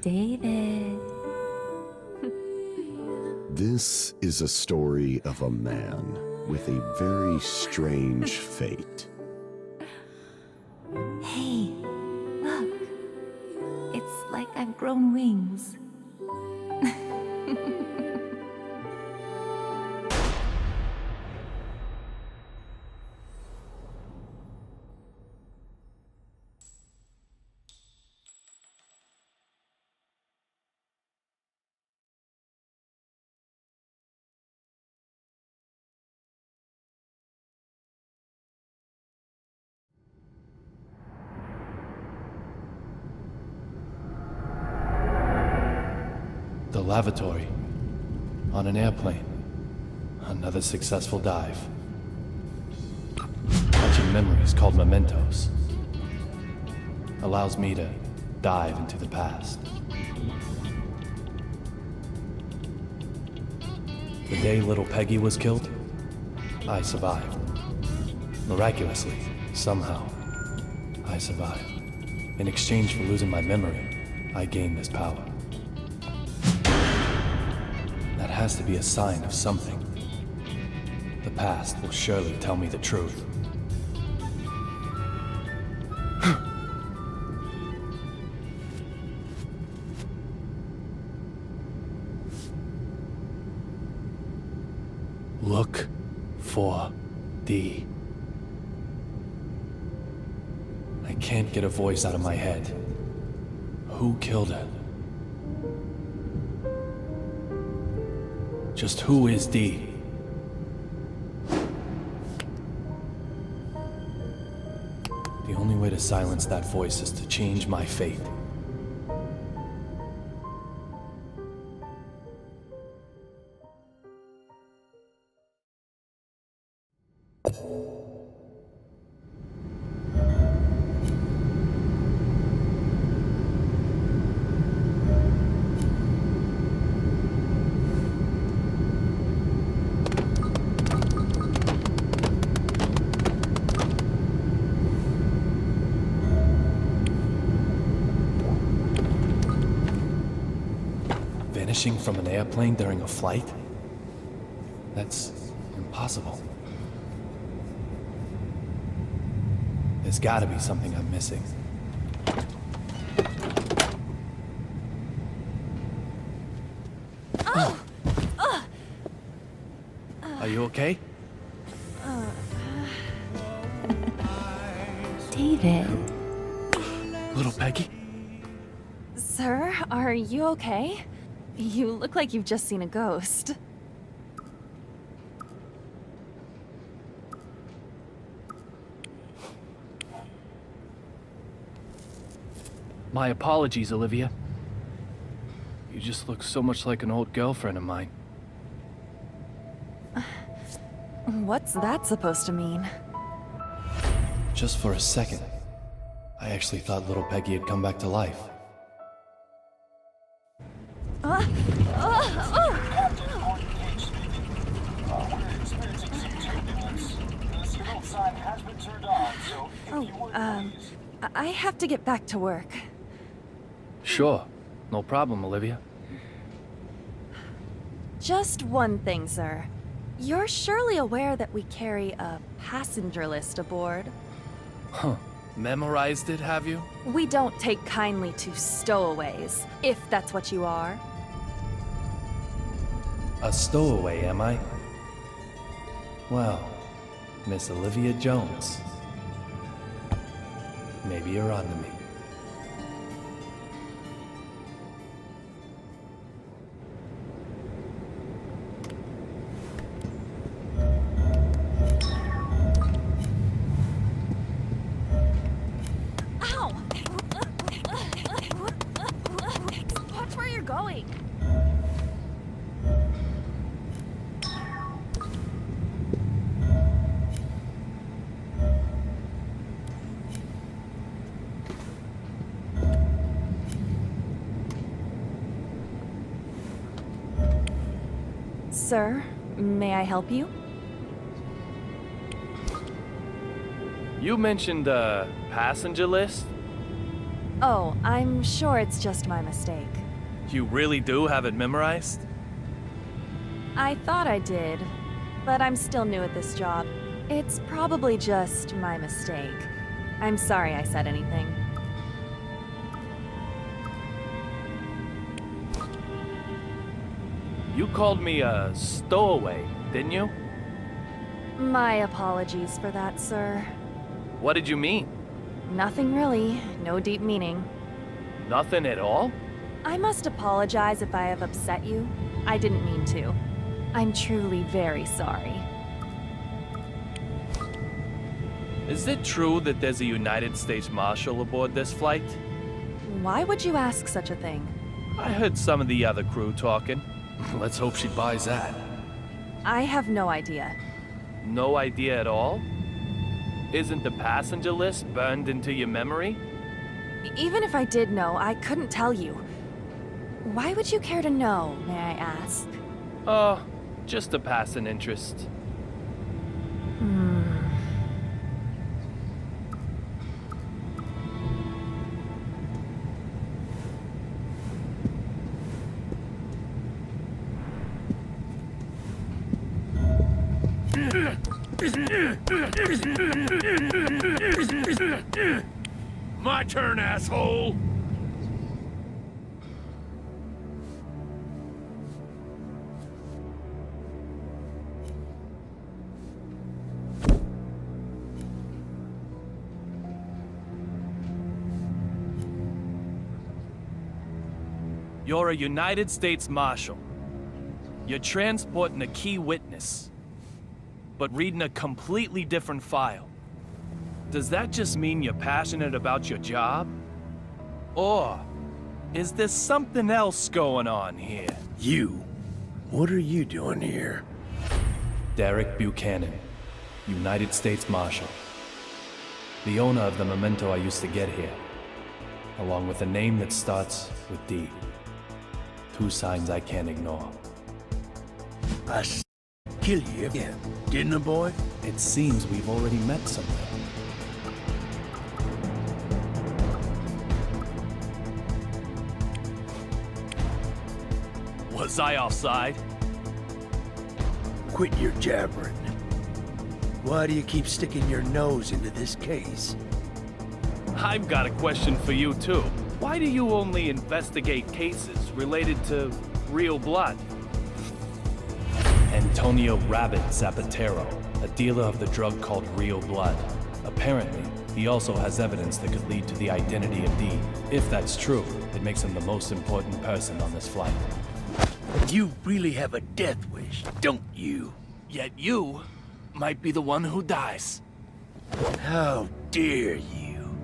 David. This is a story of a man with a very strange fate. Hey, look. It's like I've grown wings. The lavatory. On an airplane. Another successful dive. Touching memories called mementos. Allows me to dive into the past. The day little Peggy was killed, I survived. Miraculously, somehow, I survived. In exchange for losing my memory, I gained this power. That has to be a sign of something. The past will surely tell me the truth. Look for D. I can't get a voice out of my head. Who killed her? Just who is D? The only way to silence that voice is to change my fate. Vanishing from an airplane during a flight? That's impossible. There's gotta be something I'm missing. Are you okay? David. Little Peggy? Sir, are you okay? You look like you've just seen a ghost. My apologies, Olivia. You just look so much like an old girlfriend of mine. What's that supposed to mean? Just for a second, I actually thought little Peggy had come back to life. I have to get back to work. Sure, no problem, Olivia. Just one thing, sir. You're surely aware that we carry a passenger list aboard. Huh. Memorized it, have you? We don't take kindly to stowaways, if that's what you are. A stowaway, am I? Well, Miss Olivia Jones. Maybe you're on to me. Ow! Watch where you're going. Sir, may I help you? You mentioned a passenger list? Oh, I'm sure it's just my mistake. You really do have it memorized? I thought I did, but I'm still new at this job. It's probably just my mistake. I'm sorry I said anything. You called me a stowaway, didn't you? My apologies for that, sir. What did you mean? Nothing really. No deep meaning. Nothing at all? I must apologize if I have upset you. I didn't mean to. I'm truly very sorry. Is it true that there's a United States Marshal aboard this flight? Why would you ask such a thing? I heard some of the other crew talking. Let's hope she buys that. I have no idea. No idea at all? Isn't the passenger list burned into your memory? Even if I did know, I couldn't tell you. Why would you care to know, may I ask? Oh, just a passing interest. My turn, asshole! You're a United States Marshal. You're transporting a key witness, but reading a completely different file. Does that just mean you're passionate about your job? Or is there something else going on here? You. What are you doing here? Derek Buchanan, United States Marshal. The owner of the memento I used to get here, along with a name that starts with D. Two signs I can't ignore. Kill you again, didn't I, boy? It seems we've already met somewhere. Was I offside? Quit your jabbering. Why do you keep sticking your nose into this case? I've got a question for you, too. Why do you only investigate cases related to real blood? Antonio Rabbit Zapatero, a dealer of the drug called Real Blood. Apparently, he also has evidence that could lead to the identity of D. If that's true, it makes him the most important person on this flight. You really have a death wish, don't you? Yet you might be the one who dies. How dare you?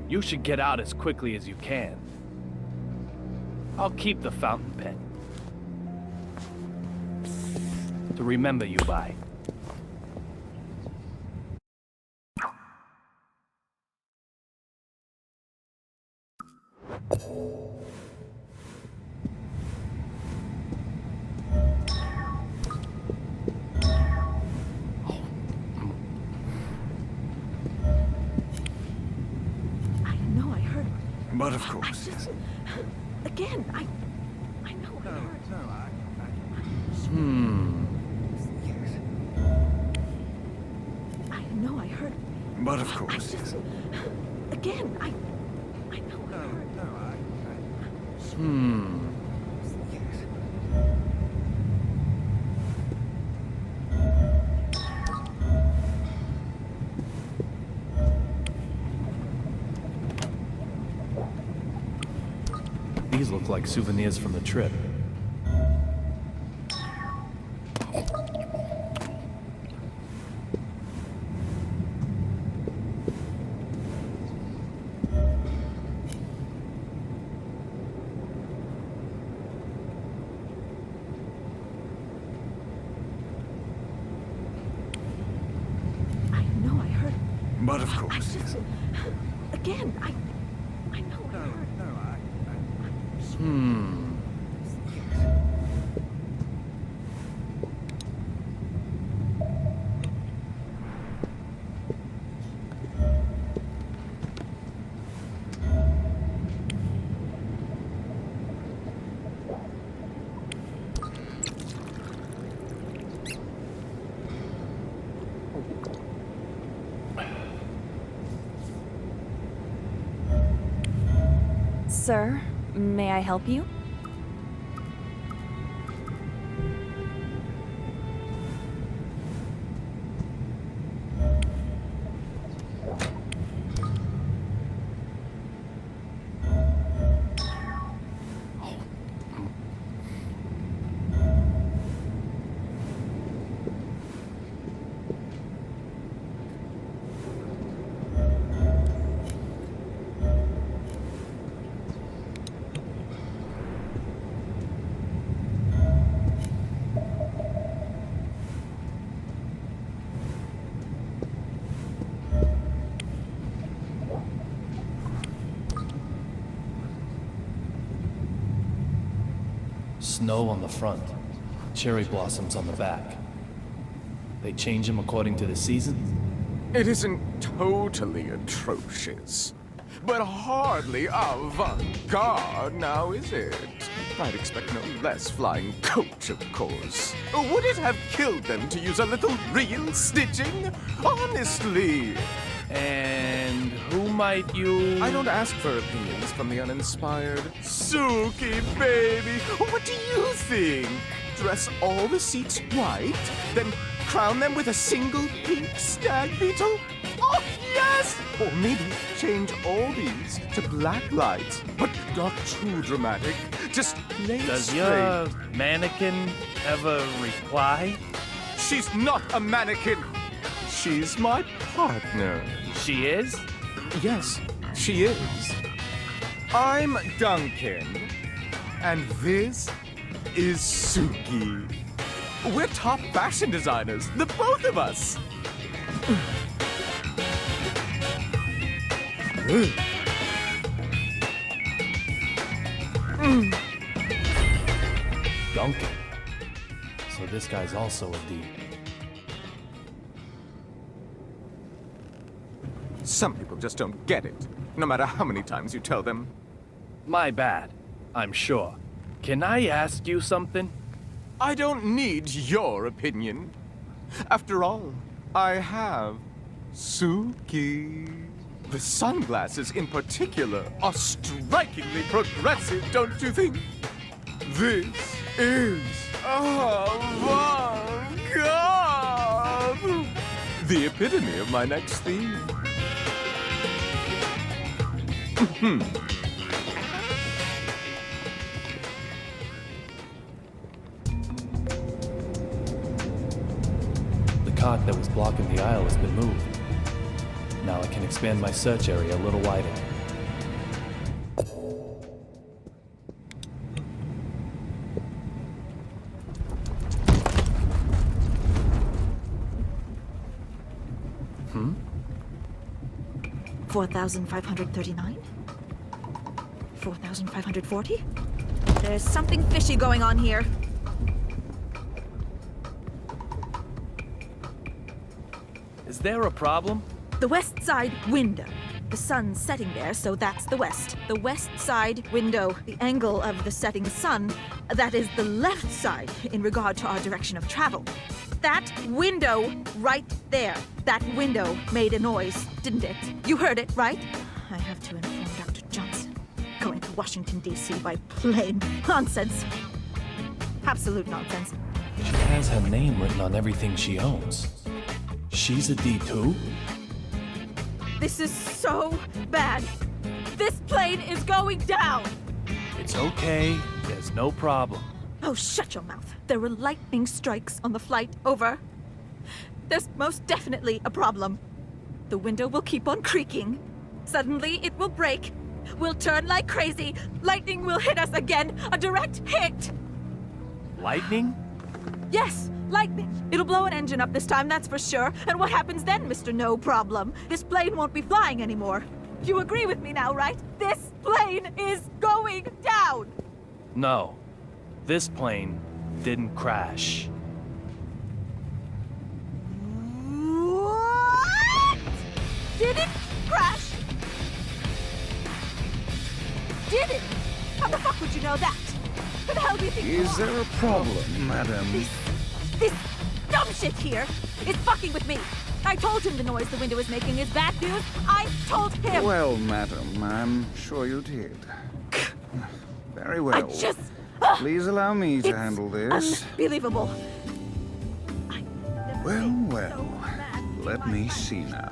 You should get out as quickly as you can. I'll keep the fountain pen to remember you by. I know I heard. But of course. Again, I know I heard. I know I heard. But of course. Again, I know I heard. These look like souvenirs from the trip. I know I heard. But of course. Again, I know I heard. Sir, may I help you? Snow on the front, cherry blossoms on the back. They change them according to the season? It isn't totally atrocious, but hardly avant-garde now, is it? I'd expect no less flying coach, of course. Would it have killed them to use a little real stitching? Honestly! And who might you... I don't ask for opinions from the uninspired. Suki, baby, what do you think? Dress all the seats white, then crown them with a single pink stag beetle? Oh, yes! Or maybe change all these to black lights, but not too dramatic. Just plain Does straight. your mannequin ever reply? She's not a mannequin. She's my partner. She is? Yes, she is. I'm Duncan, and this is Suki. We're top fashion designers, the both of us. Duncan. So this guy's also a D. Some people just don't get it, no matter how many times you tell them. My bad, I'm sure. Can I ask you something? I don't need your opinion. After all, I have Suki. The sunglasses in particular are strikingly progressive, don't you think? This is avant-garde. The epitome of my next theme. The cot that was blocking the aisle has been moved. Now I can expand my search area a little wider. Hmm? 4,539? 4,540? There's something fishy going on here. Is there a problem? The west side window. The sun's setting there, so that's the west. The west side window, the angle of the setting sun, that is the left side in regard to our direction of travel. That window right there, that window made a noise, didn't it? You heard it, right? I have to inform Dr. Johnson. Going to Washington, D.C. by plane. Nonsense. Absolute nonsense. She has her name written on everything she owns. She's a D too? This is so bad. This plane is going down. It's okay. There's no problem. Oh, shut your mouth. There were lightning strikes on the flight over. There's most definitely a problem. The window will keep on creaking. Suddenly, it will break. We'll turn like crazy. Lightning will hit us again. A direct hit. Lightning? Yes, lightning. It'll blow an engine up this time, that's for sure. And what happens then, Mr. No Problem? This plane won't be flying anymore. You agree with me now, right? This plane is going down. No. This plane didn't crash. What? Did it crash? Did it? How the fuck would you know that? Who the hell do you think you Is are? there a problem, madam? This dumb shit here is fucking with me. I told him the noise the window is making is bad news. I told him. Well, madam, I'm sure you did. Very well. just... Please allow me to It's handle this. Unbelievable. Well, well. Let me see now.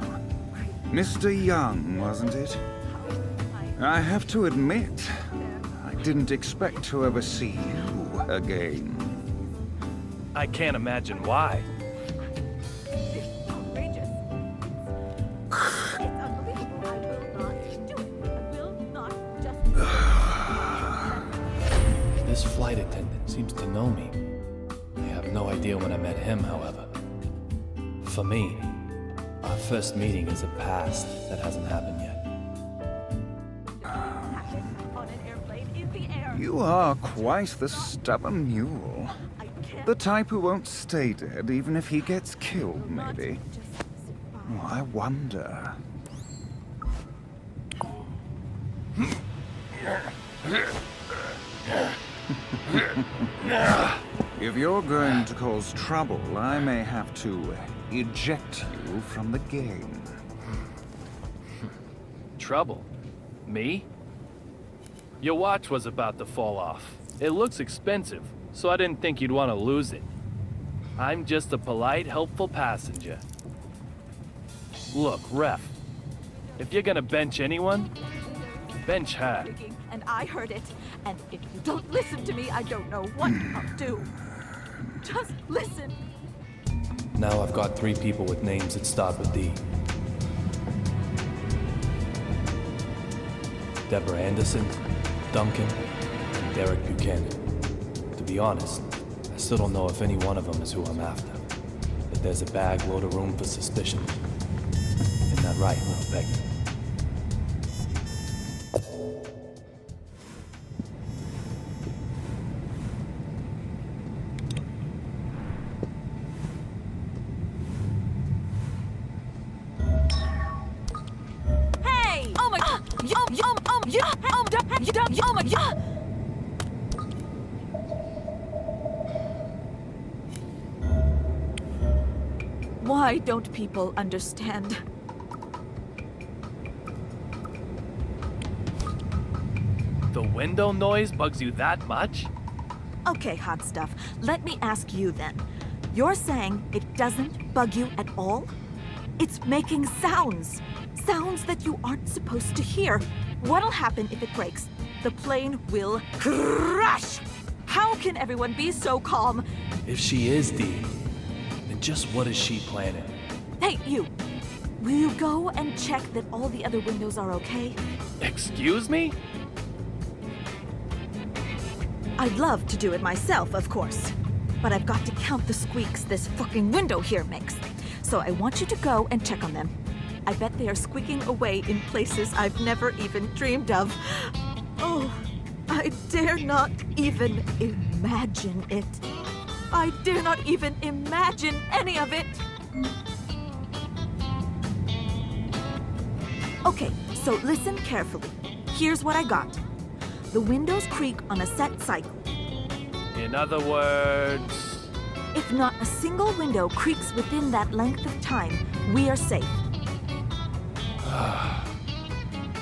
Mr. Young, wasn't it? I have to admit, I didn't expect to ever see you again. I can't imagine why. It's outrageous. It's unbelievable. I will not do it. I will not just... This flight attendant seems to know me. I have no idea when I met him, however. For me, our first meeting is a past that hasn't happened yet. on an airplane in the air. You are quite the stubborn mule. I can't The type who won't stay dead even if he gets killed, maybe. just sit by. Oh, I wonder. If you're going to cause trouble, I may have to eject you from the game. Trouble? Me? Your watch was about to fall off. It looks expensive, so I didn't think you'd want to lose it. I'm just a polite, helpful passenger. Look, Ref, if you're gonna bench anyone, bench her. And I heard it. And if you don't listen to me, I don't know what I'll do. Just listen. Now I've got 3 people with names that start with D. Deborah Anderson, Duncan, and Derek Buchanan. To be honest, I still don't know if any one of them is who I'm after. But there's a bag load of room for suspicion. Isn't that right, little Peggy? Hey! Oh my god! Oh my god! Why don't people understand? The window noise bugs you that much? Okay, hot stuff. Let me ask you then. You're saying it doesn't bug you at all? It's making sounds. Sounds that you aren't supposed to hear. What'll happen if it breaks? The plane will crash! How can everyone be so calm? If she is D, then just what is she planning? Hey, you! Will you go and check that all the other windows are okay? Excuse me? I'd love to do it myself, of course. But I've got to count the squeaks this fucking window here makes. So I want you to go and check on them. I bet they are squeaking away in places I've never even dreamed of. Oh, I dare not even imagine it. I dare not even imagine any of it. Okay, so listen carefully. Here's what I got. The windows creak on a set cycle. In other words... If not a single window creaks within that length of time, we are safe.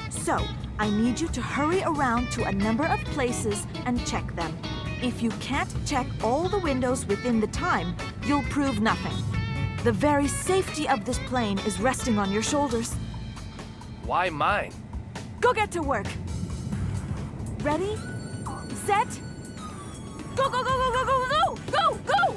So, I need you to hurry around to a number of places and check them. If you can't check all the windows within the time, you'll prove nothing. The very safety of this plane is resting on your shoulders. Why mine? Go get to work. Ready? Set? Go, go, go, go, go, go, go! Go, go!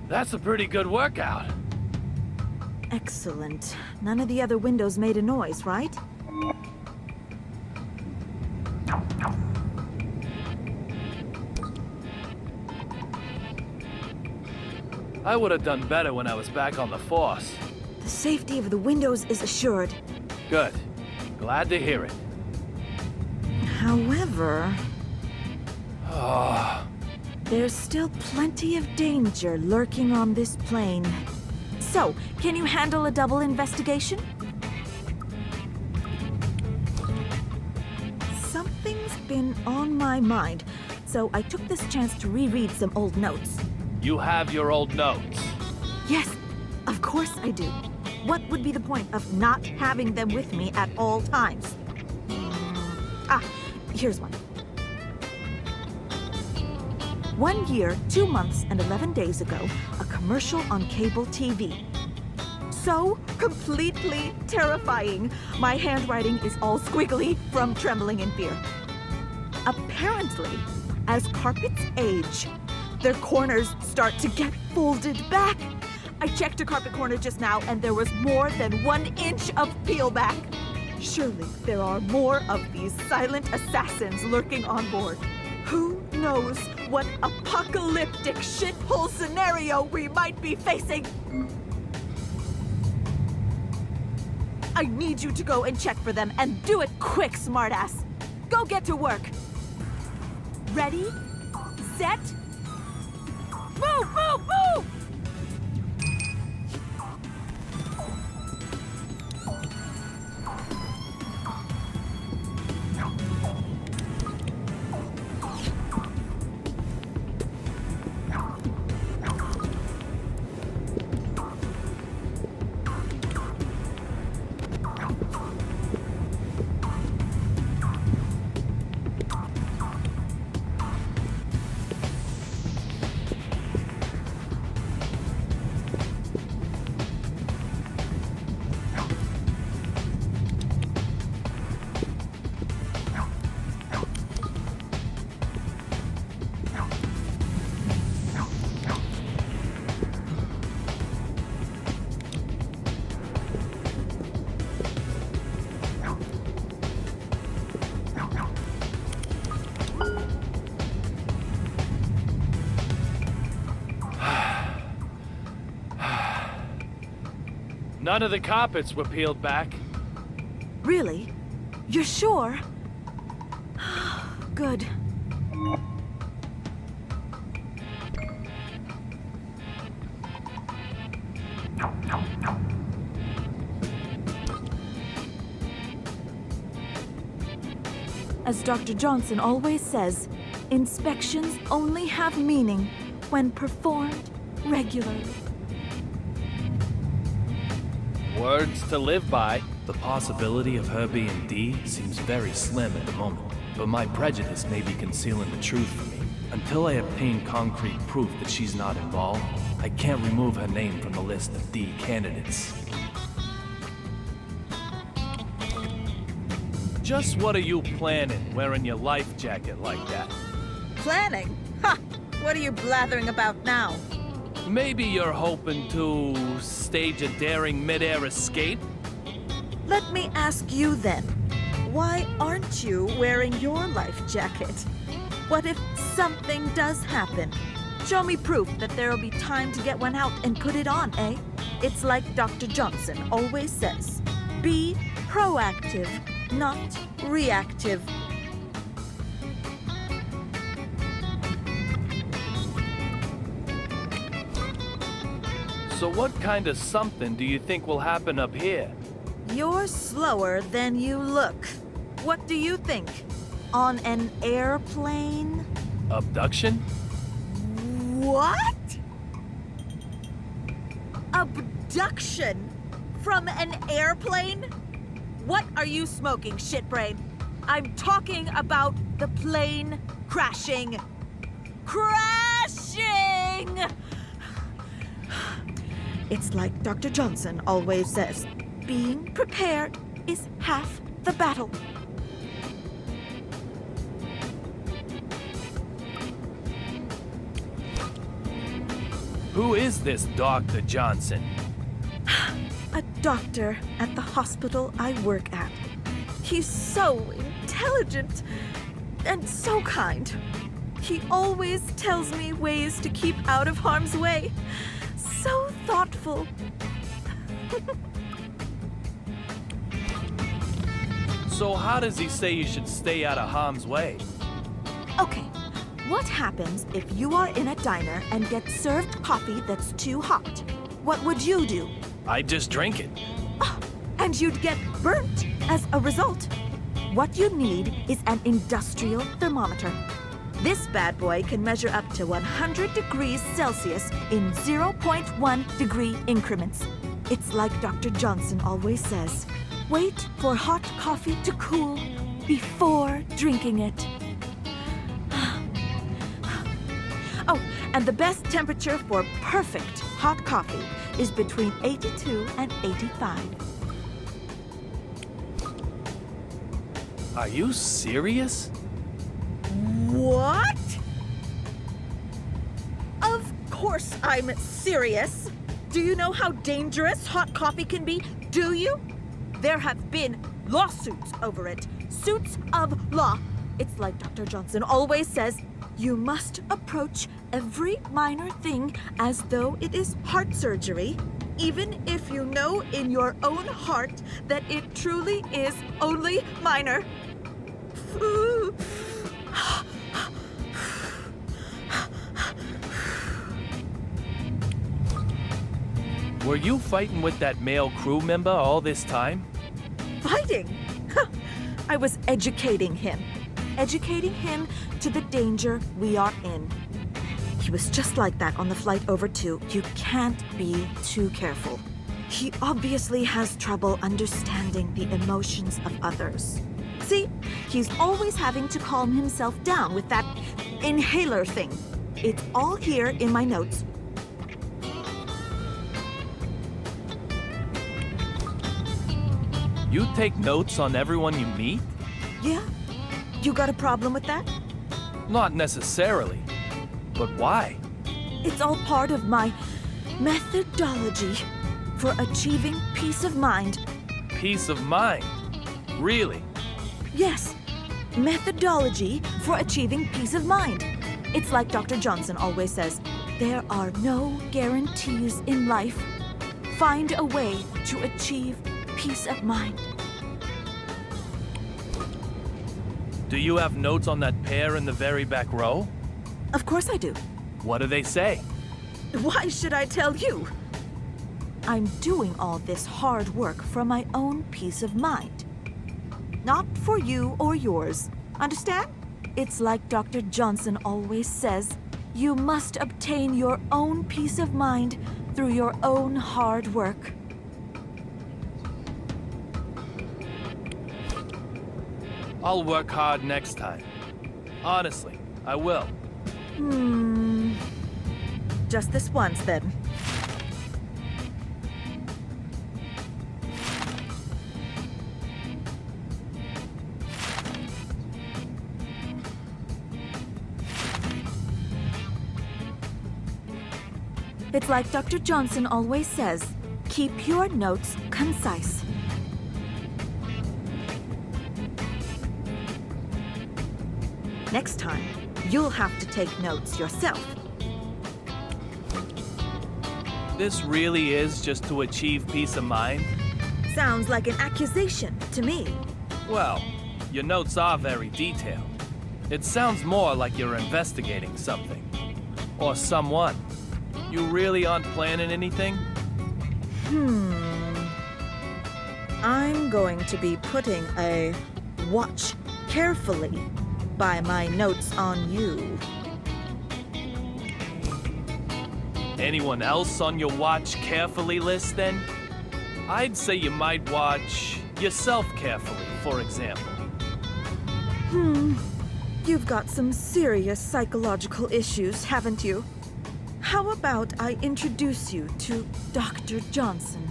That's a pretty good workout. Excellent. None of the other windows made a noise, right? I would have done better when I was back on the force. The safety of the windows is assured. Good. Glad to hear it. However, there's still plenty of danger lurking on this plane. So, can you handle a double investigation? Something's been on my mind, so I took this chance to reread some old notes. You have your old notes. Yes, of course I do. What would be the point of not having them with me at all times? Here's one. 1 year, 2 months, and 11 days ago, a commercial on cable TV. So completely terrifying. My handwriting is all squiggly from trembling in fear. Apparently, as carpets age, their corners start to get folded back. I checked a carpet corner just now, and there was more than 1 inch of peel back. Surely there are more of these silent assassins lurking on board. Who knows what apocalyptic shithole scenario we might be facing? I need you to go and check for them, and do it quick, smartass. Go get to work. Ready? Set? Move, move, move! None of the carpets were peeled back. Really? You're sure? Good. As Dr. Johnson always says, inspections only have meaning when performed regularly. Words to live by. The possibility of her being D seems very slim at the moment, but my prejudice may be concealing the truth from me. Until I obtain concrete proof that she's not involved, I can't remove her name from the list of D candidates. Just what are you planning, wearing your life jacket like that? Planning? Ha! What are you blathering about now? Maybe you're hoping to stage a daring mid-air escape? Let me ask you then, why aren't you wearing your life jacket? What if something does happen? Show me proof that there'll be time to get one out and put it on, eh? It's like Dr. Johnson always says, be proactive, not reactive. So what kind of something do you think will happen up here? You're slower than you look. What do you think? On an airplane? Abduction? What? Abduction? From an airplane? What are you smoking, shitbrain? I'm talking about the plane crashing. Crashing! It's like Dr. Johnson always says, being prepared is half the battle. Who is this Dr. Johnson? doctor at the hospital I work at. He's so intelligent and so kind. He always tells me ways to keep out of harm's way. So thoughtful. So how does he say you should stay out of harm's way? Okay, what happens if you are in a diner and get served coffee that's too hot? What would you do? I'd just drink it. And you'd get burnt as a result. What you need is an industrial thermometer. This bad boy can measure up to 100 degrees Celsius in 0.1 degree increments. It's like Dr. Johnson always says, wait for hot coffee to cool before drinking it. Oh, and the best temperature for perfect hot coffee is between 82 and 85. Are you serious? What? Of course I'm serious. Do you know how dangerous hot coffee can be? Do you? There have been lawsuits over it. Suits of law. It's like Dr. Johnson always says, you must approach every minor thing as though it is heart surgery, even if you know in your own heart that it truly is only minor. Were you fighting with that male crew member all this time? Fighting? I was educating him. Educating him to the danger we are in. He was just like that on the flight over too. You can't be too careful. He obviously has trouble understanding the emotions of others. See, he's always having to calm himself down with that inhaler thing. It's all here in my notes. You take notes on everyone you meet? Yeah? You got a problem with that? Not necessarily. But why? It's all part of my methodology for achieving peace of mind. Peace of mind? Really? Yes, methodology for achieving peace of mind. It's like Dr. Johnson always says, there are no guarantees in life. Find a way to achieve peace of mind. Do you have notes on that pair in the very back row? Of course I do. What do they say? Why should I tell you? I'm doing all this hard work for my own peace of mind. Not for you or yours. Understand? It's like Dr. Johnson always says, you must obtain your own peace of mind through your own hard work. I'll work hard next time. Honestly, I will. Just this once, then. It's like Dr. Johnson always says, keep your notes concise. Next time, you'll have to take notes yourself. This really is just to achieve peace of mind? Sounds like an accusation to me. Well, your notes are very detailed. It sounds more like you're investigating something. Or someone. You really aren't planning anything? I'm going to be putting a watch carefully by my notes on you. Anyone else on your watch carefully list then? I'd say you might watch yourself carefully, for example. You've got some serious psychological issues, haven't you? How about I introduce you to Dr. Johnson?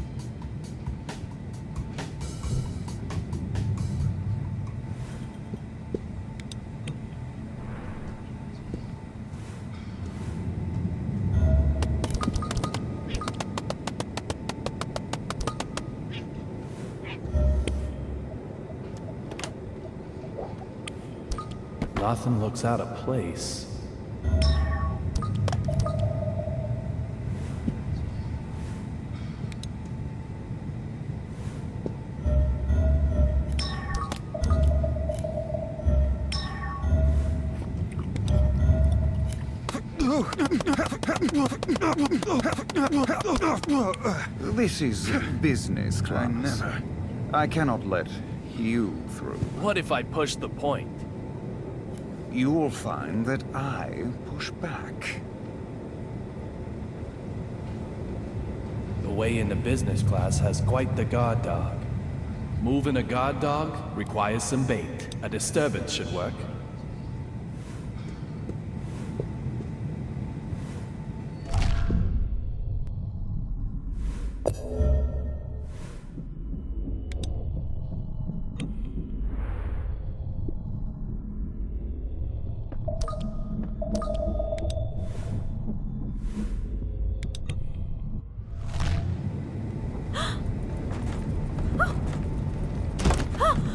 Nothing looks out of place. This is business class. I cannot let you through. What if I push the point? You'll find that I push back. The way into business class has quite the guard dog. Moving a guard dog requires some bait. A disturbance should work.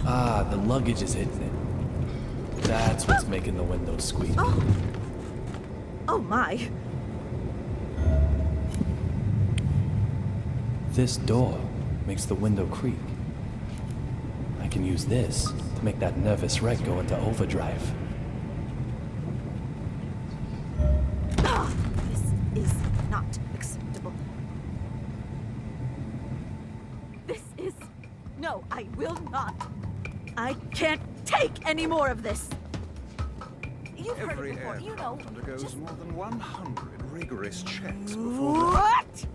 Ah, the luggage is hitting it. That's what's making the windows squeak. Oh my. This door makes the window creak. I can use this to make that nervous wreck go into overdrive. This is not acceptable. This is... No, I will not. I can't take any more of this. You've heard Every it before, you know. aircraft undergoes Just... more than 100 rigorous checks before... What?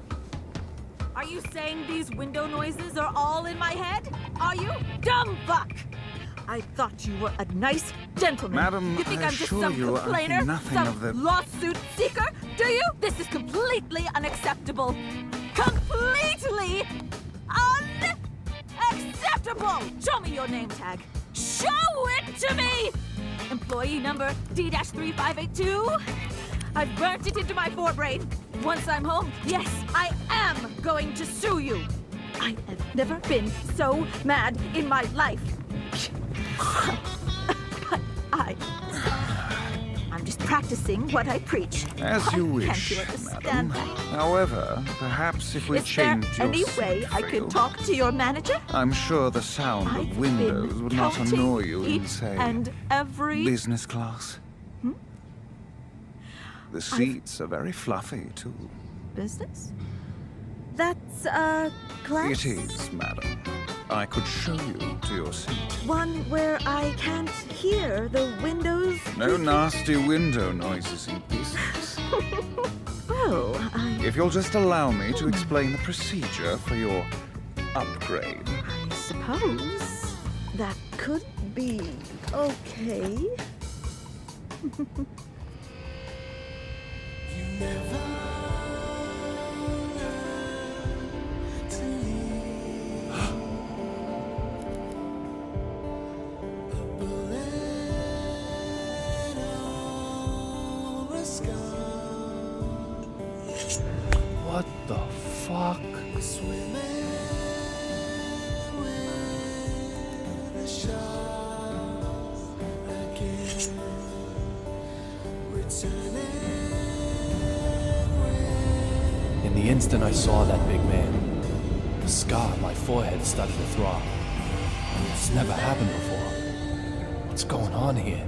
Are you saying these window noises are all in my head? Are you? Dumb fuck! I thought you were a nice gentleman. Madam, you think I I'm just assure some you, I think complainer? nothing Some of the- lawsuit seeker? Do you? This is completely unacceptable. Completely unacceptable! Show me your name tag. Show it to me! Employee number D-3582? I've burnt it into my forebrain. Once I'm home, yes, I am going to sue you. I have never been so mad in my life. But I'm just practicing what I preach. As Why you can't wish, you madam. understand that? However, perhaps if we Is there change your any seat way I can feel, talk to your manager? I'm sure the sound I've of windows been would not counting annoy you in, each say, and every... business class. The seats are very fluffy, too. Business? That's, class? It is, madam. I could show you to your seat. One where I can't hear the windows. No creaking? nasty window noises in business. Well, If you'll just allow me to explain the procedure for your upgrade. I suppose that could be okay. What the fuck? In the instant I saw that big man, the scar on my forehead started to throb. It's never happened before. What's going on here?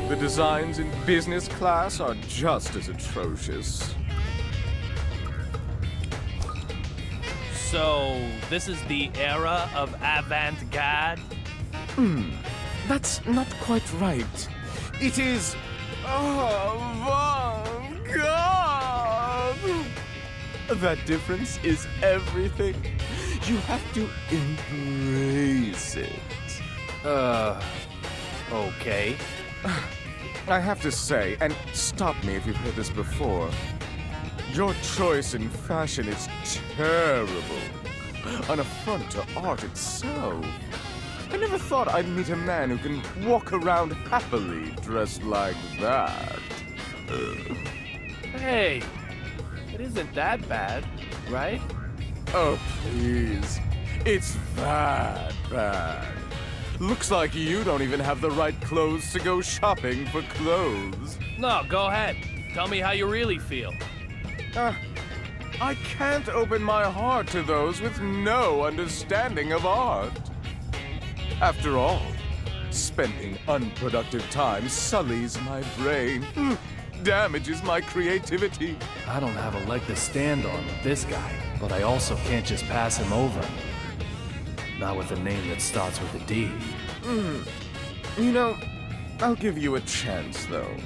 The designs in business class are just as atrocious. So, this is the era of avant-garde? That's not quite right. It is avant-garde. That difference is everything. You have to embrace it. Okay. I have to say, and stop me if you've heard this before, your choice in fashion is terrible. An affront to art itself. I never thought I'd meet a man who can walk around happily dressed like that. Hey, it isn't that bad, right? Oh, please. It's that bad. Looks like you don't even have the right clothes to go shopping for clothes. No, go ahead. Tell me how you really feel. I can't open my heart to those with no understanding of art. After all, spending unproductive time sullies my brain, damages my creativity. I don't have a leg to stand on with this guy, but I also can't just pass him over. Not with a name that starts with a D. You know, I'll give you a chance, though.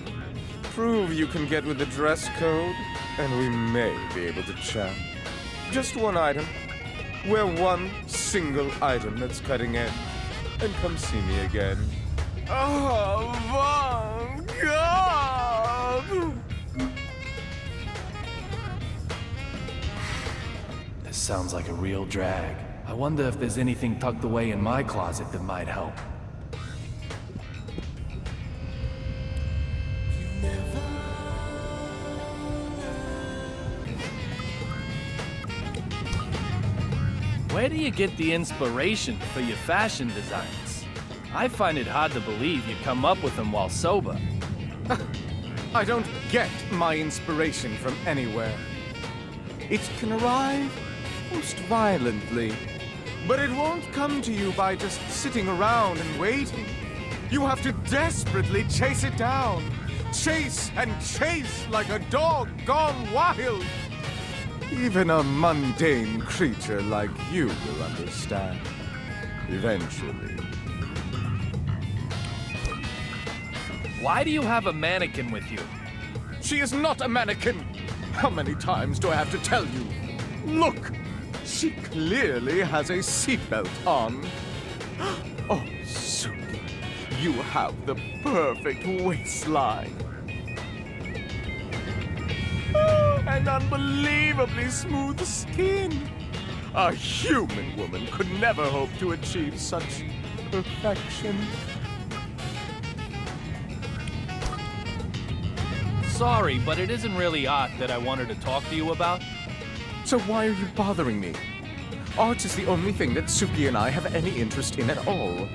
Prove you can get with the dress code, and we may be able to chat. Just one item. Wear one single item that's cutting edge, and come see me again. Oh, my God! This sounds like a real drag. I wonder if there's anything tucked away in my closet that might help. Where do you get the inspiration for your fashion designs? I find it hard to believe you come up with them while sober. I don't get my inspiration from anywhere. It can arrive most violently, but it won't come to you by just sitting around and waiting. You have to desperately chase it down. Chase and chase like a dog gone wild. Even a mundane creature like you will understand. Eventually. Why do you have a mannequin with you? She is not a mannequin! How many times do I have to tell you? Look! She clearly has a seatbelt on. Oh, Suki, you have the perfect waistline. And unbelievably smooth skin. A human woman could never hope to achieve such perfection. Sorry, but it isn't really art that I wanted to talk to you about. So why are you bothering me? Art is the only thing that Suki and I have any interest in at all.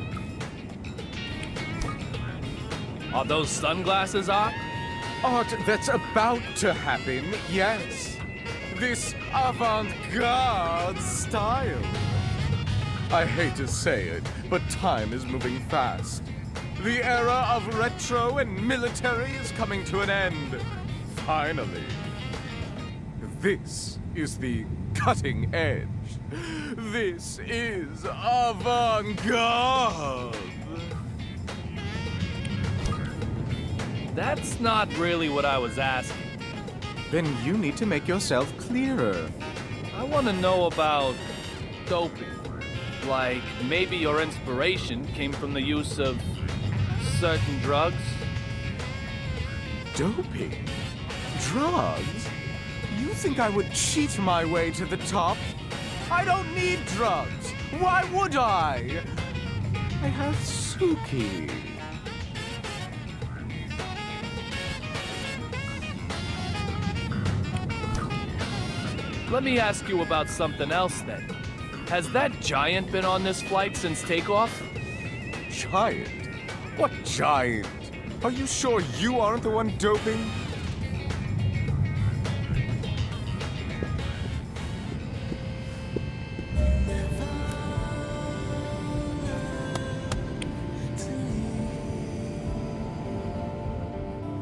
Are those sunglasses art? Art that's about to happen, yes. This avant-garde style. I hate to say it, but time is moving fast. The era of retro and military is coming to an end. Finally. This is the cutting edge. This is avant-garde. That's not really what I was asking. Then you need to make yourself clearer. I want to know about doping. Like, maybe your inspiration came from the use of certain drugs? Doping? Drugs? You think I would cheat my way to the top? I don't need drugs. Why would I? I have Suki. Let me ask you about something else then. Has that giant been on this flight since takeoff? Giant? What giant? Are you sure you aren't the one doping?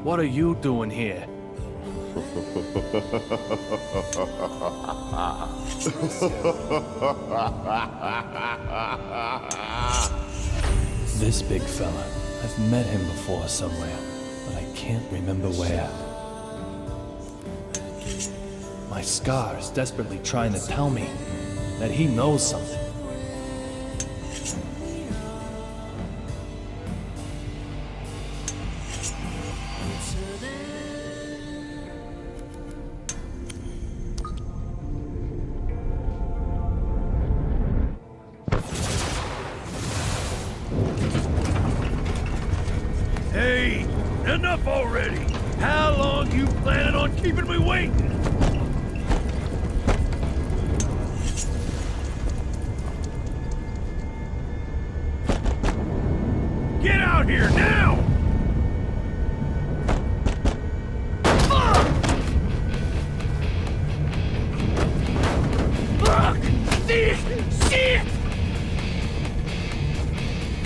What are you doing here? This big fella. I've met him before somewhere, but I can't remember where. My scar is desperately trying to tell me. that he knows something. Hey, enough already! How long you planning on keeping me waiting? Get out here now! Fuck! This shit!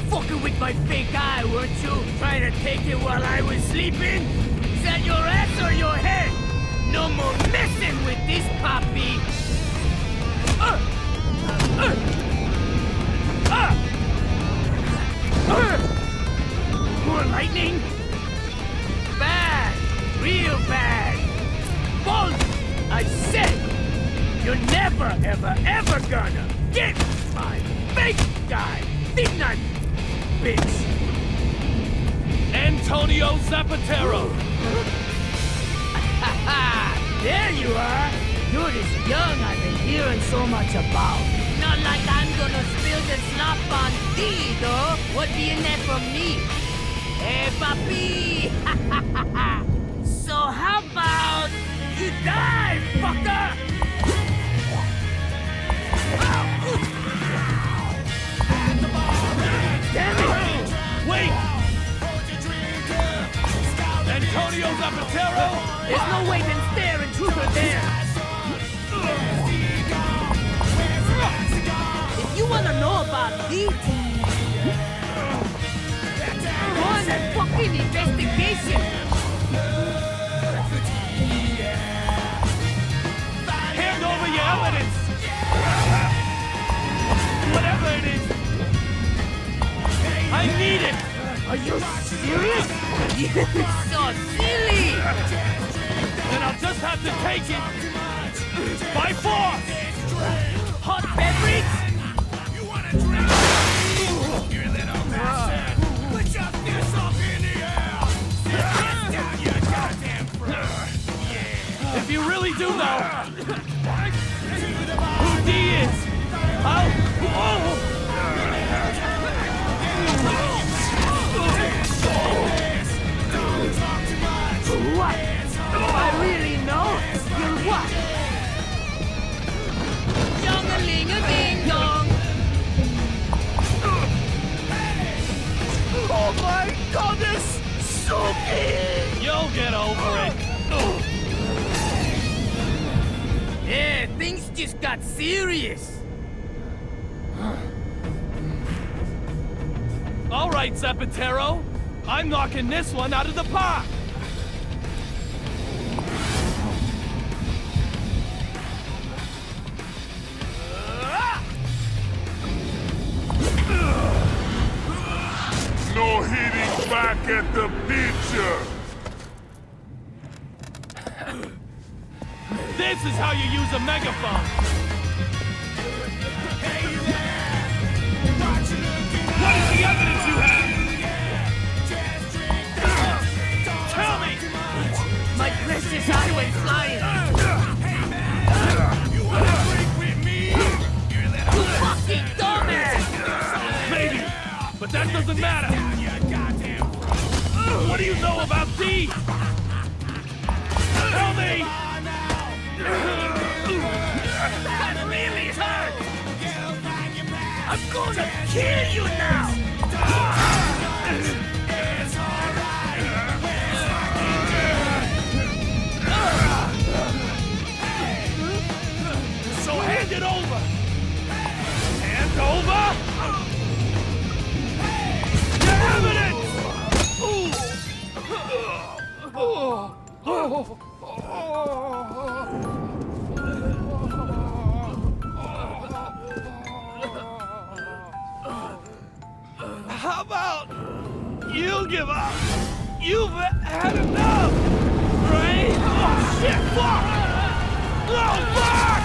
Fucking with my fake eye, weren't you? Trying to take it while I was sleeping? Is that your ass or your head? No more messing with this puppy! More lightning? Bad! Real bad! Bolt! I said! You're never, ever, ever gonna get my fake guy! Didn't I, bitch? Antonio Zapatero! There you are! You're this young I've been hearing so much about. Not like I'm gonna spill the slop on thee, though. What be in there for me? Hey, papi! So how about you die, fucker? Damn it! Wait! Antonio Zapatero? There's no way than stare and truth are there. If you wanna know about these, go on a fucking investigation. Hand over your evidence! Whatever it is! I need it! Are you serious? You're so silly! Then I'll just have to take it by force! Hot beverage? You wanna drink? You little bastard! Put your fists up in the air! Sit down, you goddamn fraud! If you really do know who D is, I'll... What? I really know? You're what? Young-a-ling-a-ding-dong! Oh my goodness! Suki! You'll get over it. Yeah, things just got serious. All right, Zapatero. I'm knocking this one out of the park. No hitting back at the picture! This is how you use a megaphone. What is the evidence you have? Tell me! My precious highway flying! You wanna drink with me? You little You fucking dumbass! Maybe, but that doesn't matter. you goddamn fraud! What do you know about D? Tell me! That really hurt! I'm gonna kill you now! So hand it over! Hand over! Your evidence! How about you give up? You've had enough, right? Oh shit! Fuck! Oh fuck!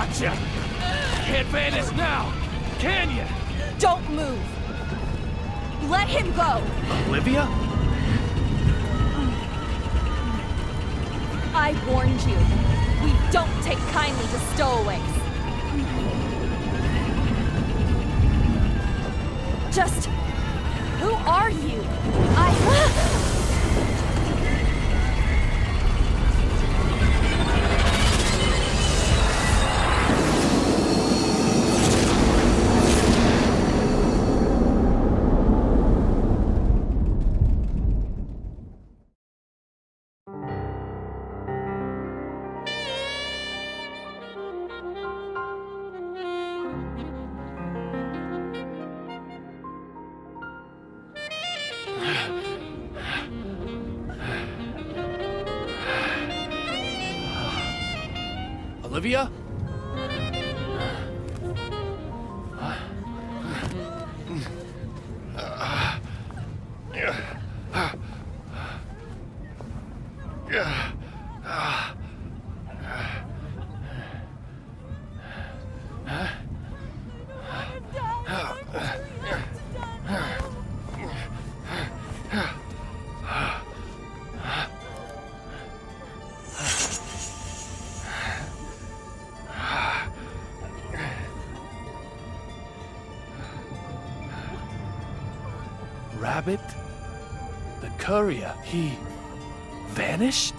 Gotcha! Can't vanish now, can you? Don't move! Let him go! Olivia? I warned you. We don't take kindly to stowaways. Just... who are you? Olivia? Rabbit? The courier, he vanished?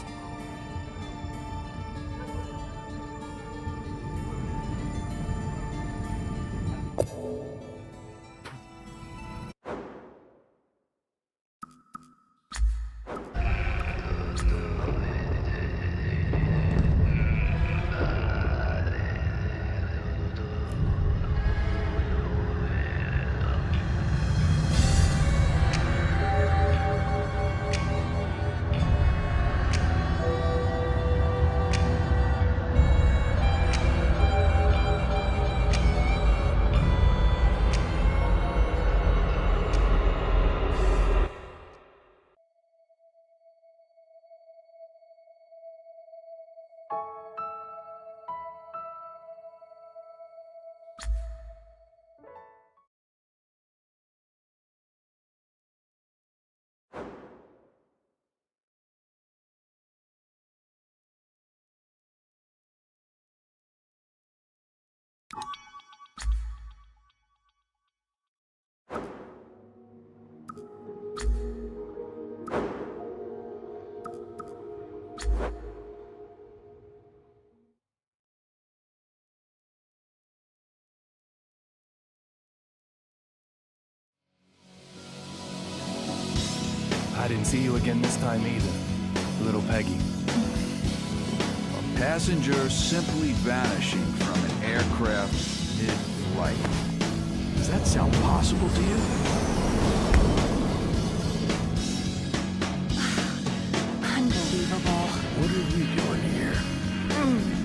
I didn't see you again this time either, little Peggy. A passenger simply vanishing from an aircraft mid-flight. Does that sound possible to you? Unbelievable. What are you doing here?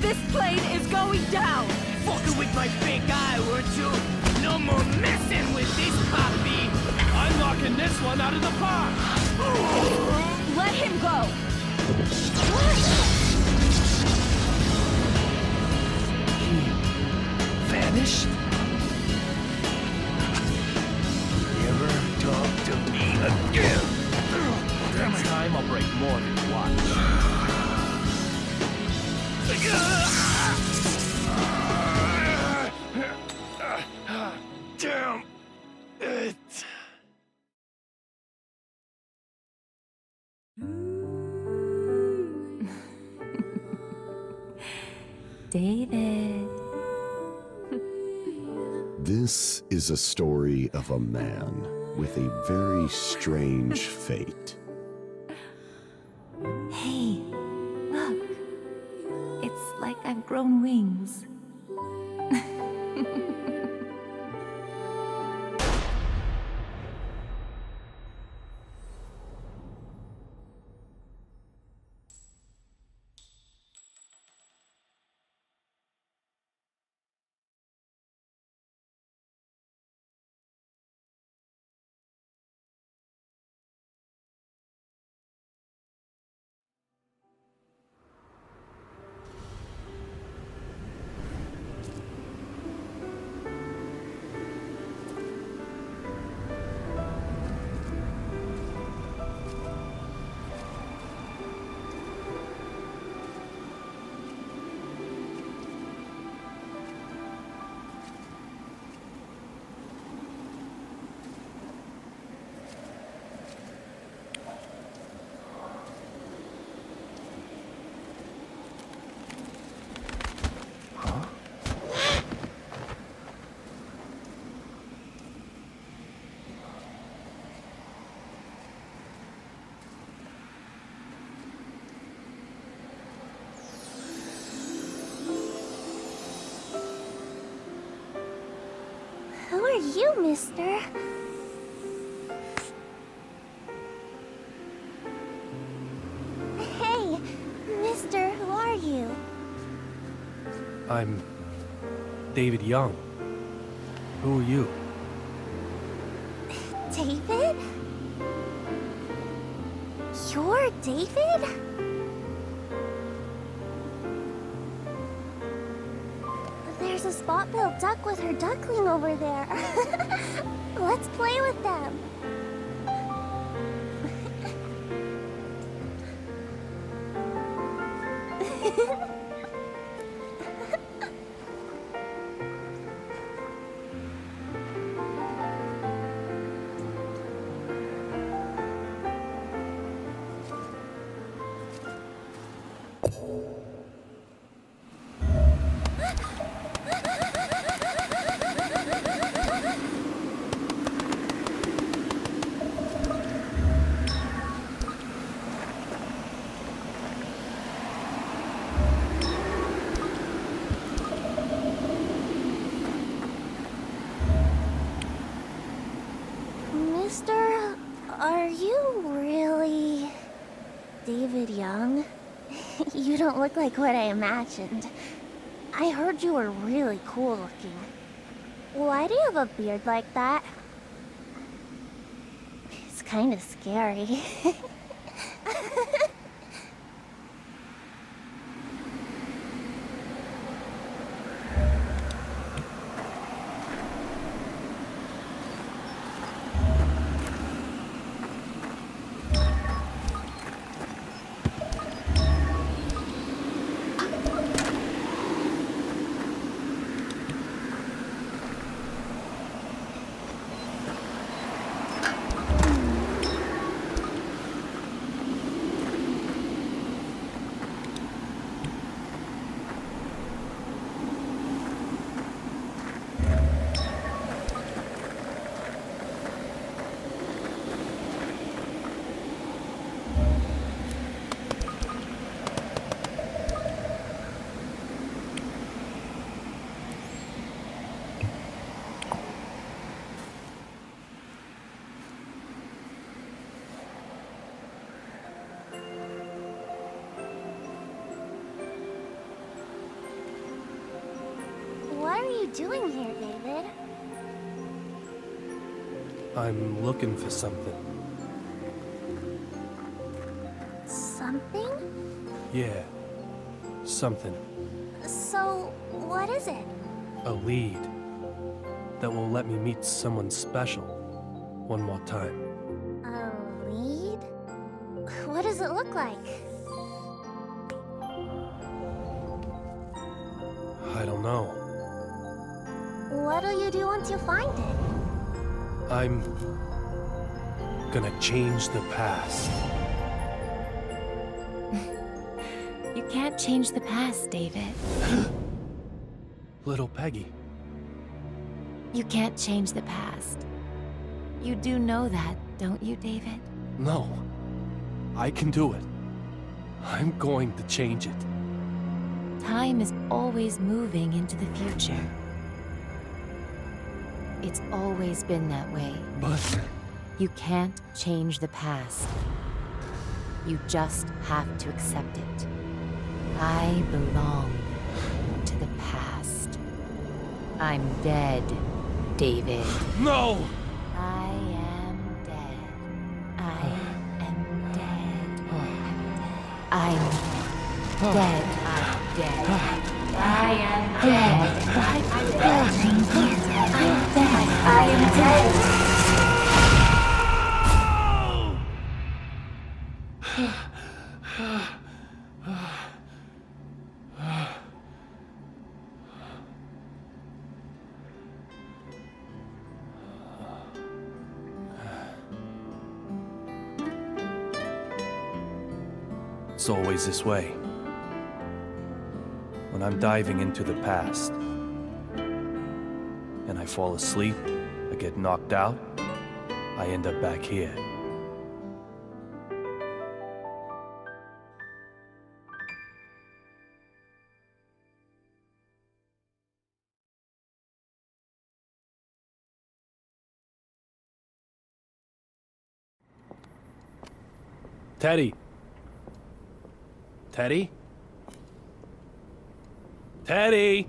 This plane is going down! Fucking with my fake eye, weren't you? No more messing with this puppy! I'm knocking this one out of the park! Let him go! He vanished? Never talk to me again! Next time I'll break more than one. Damn it! David. This is a story of a man with a very strange fate. Hey, look. It's like I've grown wings. you, mister? Hey, mister, who are you? I'm David Young. Who are you? David? You're David? There's a spot-billed duck with her duckling over there. Let's play with them. Mister, are you really David Young? You don't look like what I imagined. I heard you were really cool looking. Why do you have a beard like that? It's kind of scary. What are you doing here, David? I'm looking for something. Something? Yeah, something. So, what is it? A lead that will let me meet someone special one more time. A lead? What does it look like? I don't know. What'll you do once you find it? I'm gonna change the past. You can't change the past, David. Little Peggy. You can't change the past. You do know that, don't you, David? No. I can do it. I'm going to change it. Time is always moving into the future. It's always been that way. But You can't change the past. You just have to accept it. I belong to the past. I'm dead, David. no! I am dead. I am dead. I'm dead. I'm dead. I am dead. I'm dead. I'm dead. I am dead. It's always this way. When I'm diving into the past, and I fall asleep, I get knocked out, I end up back here. Teddy? Teddy? Teddy!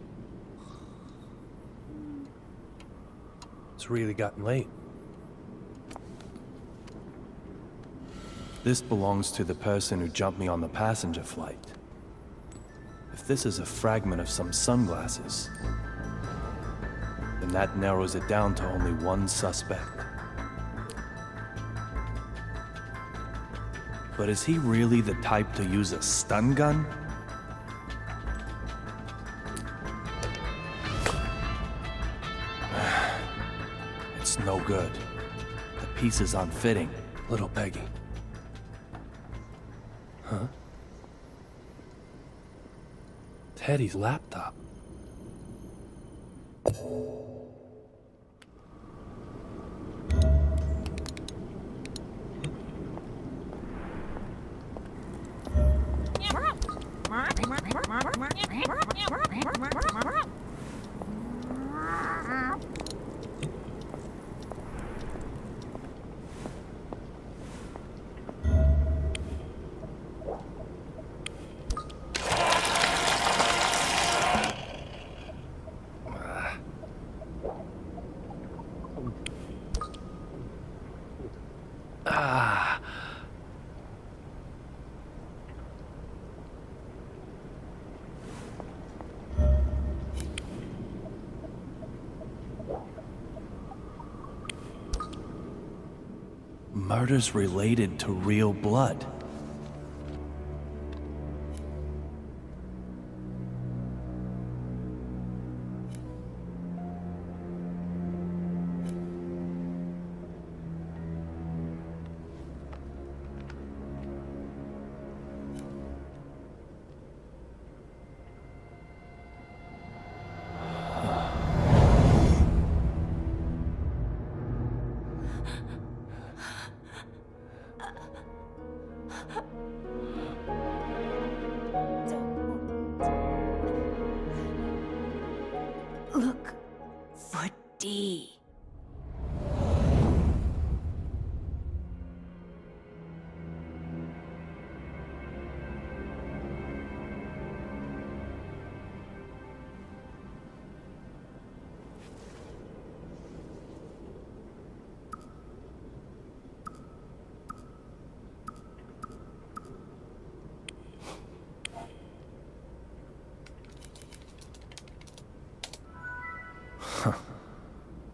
It's really gotten late. This belongs to the person who jumped me on the passenger flight. If this is a fragment of some sunglasses, then that narrows it down to only one suspect. But is he really the type to use a stun gun? It's no good. The piece is unfitting. Little Peggy. Huh? Teddy's laptop. Murders related to real blood. Look for D.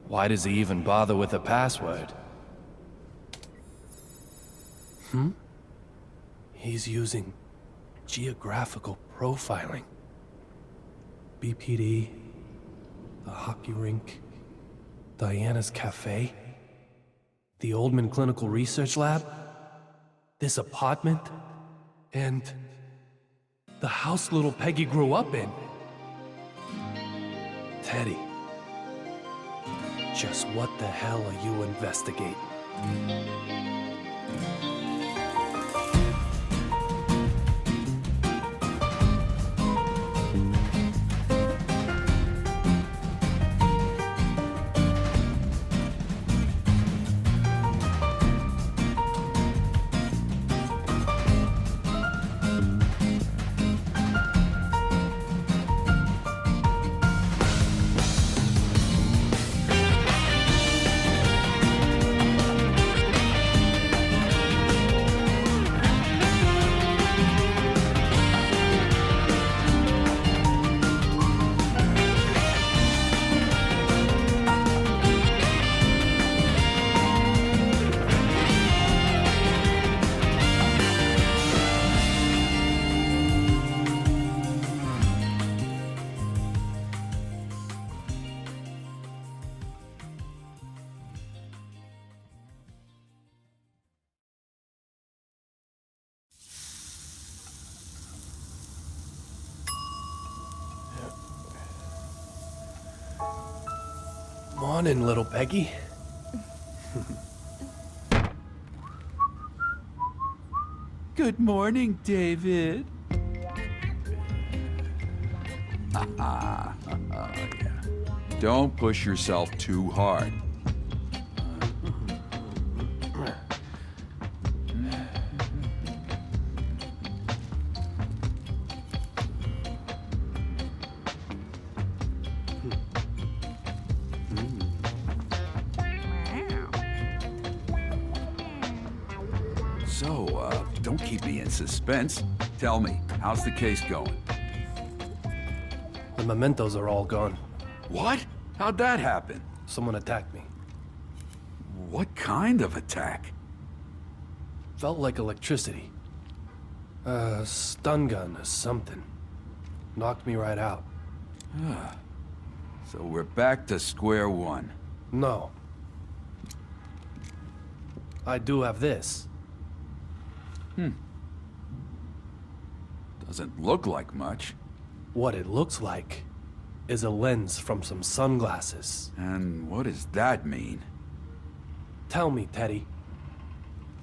Why does he even bother with a password? He's using geographical profiling. BPD, the hockey rink, Diana's cafe, the Oldman Clinical Research Lab, this apartment, and the house little Peggy grew up in. Teddy, just what the hell are you investigating? Morning, little Peggy. Good morning, David. Yeah. Don't push yourself too hard. So, don't keep me in suspense. Tell me, how's the case going? The mementos are all gone. What? How'd that happen? Someone attacked me. What kind of attack? Felt like electricity. Stun gun or something. Knocked me right out. So we're back to square one. No. I do have this. Doesn't look like much. What it looks like is a lens from some sunglasses. And what does that mean? Tell me, Teddy.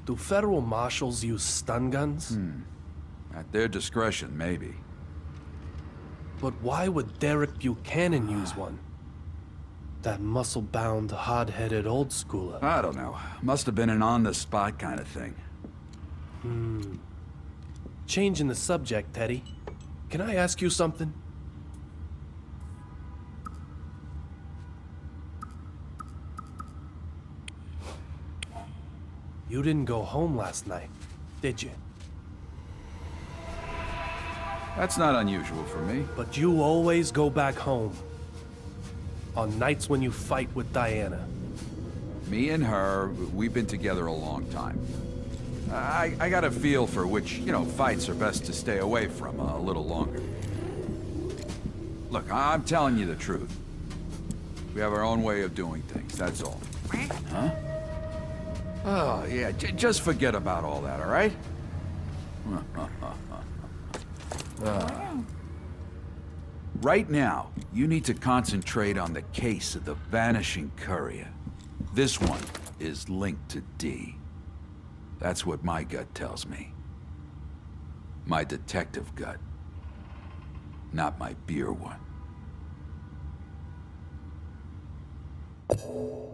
Do federal marshals use stun guns? At their discretion, maybe. But why would Derek Buchanan use one? That muscle-bound, hard-headed old schooler. I don't know. Must have been an on-the-spot kind of thing. Changing the subject, Teddy. Can I ask you something? You didn't go home last night, did you? That's not unusual for me. But you always go back home. On nights when you fight with Diana. Me and her, we've been together a long time. I got a feel for which, fights are best to stay away from a little longer. Look, I'm telling you the truth. We have our own way of doing things, that's all. Huh? Oh, yeah, just forget about all that, all right? Right now, you need to concentrate on the case of the vanishing courier. This one is linked to D. That's what my gut tells me. My detective gut. Not my beer one. Oh!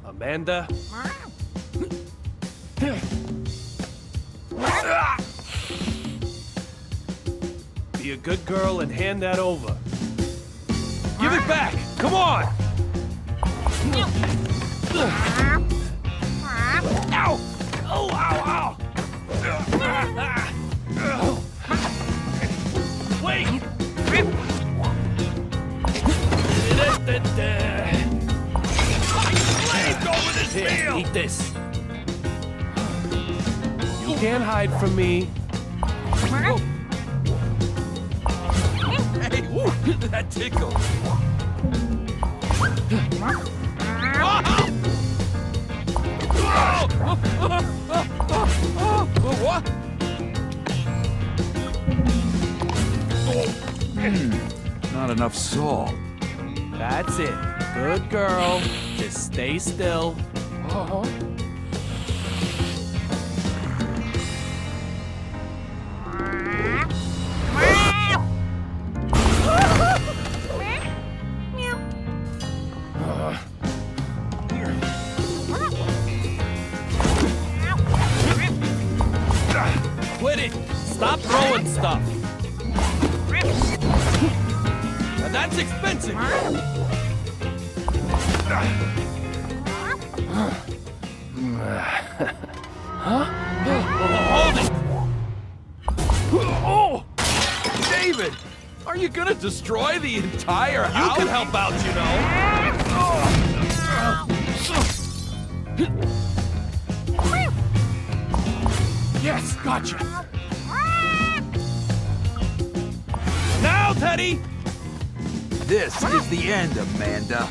Amanda? Be a good girl and hand that over. Give it back! Come on! Ow! Oh, ow, ow! Wait! Here, eat this. You can't hide from me. Hey, woo, that tickle. What? Not enough salt. That's it. Good girl. Just stay still. That's expensive! Huh? Hold it! Oh! David! Are you gonna destroy the entire house? You can help out, you know! Yes, gotcha! Now, Teddy! This is the end, Amanda.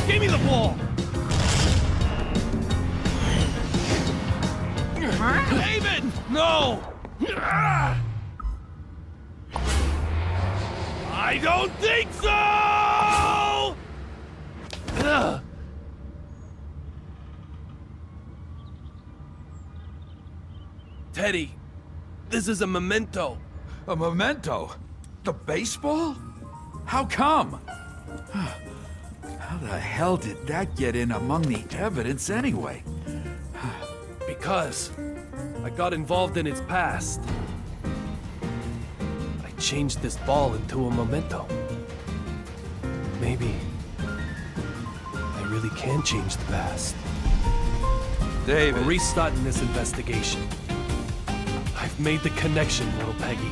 Give me the ball! David! No! I don't think so! Teddy, this is a memento. A memento? The baseball? How come? How the hell did that get in among the evidence anyway? Because I got involved in its past. I changed this ball into a memento. Maybe I really can change the past. David. We're restarting this investigation. I've made the connection, little Peggy.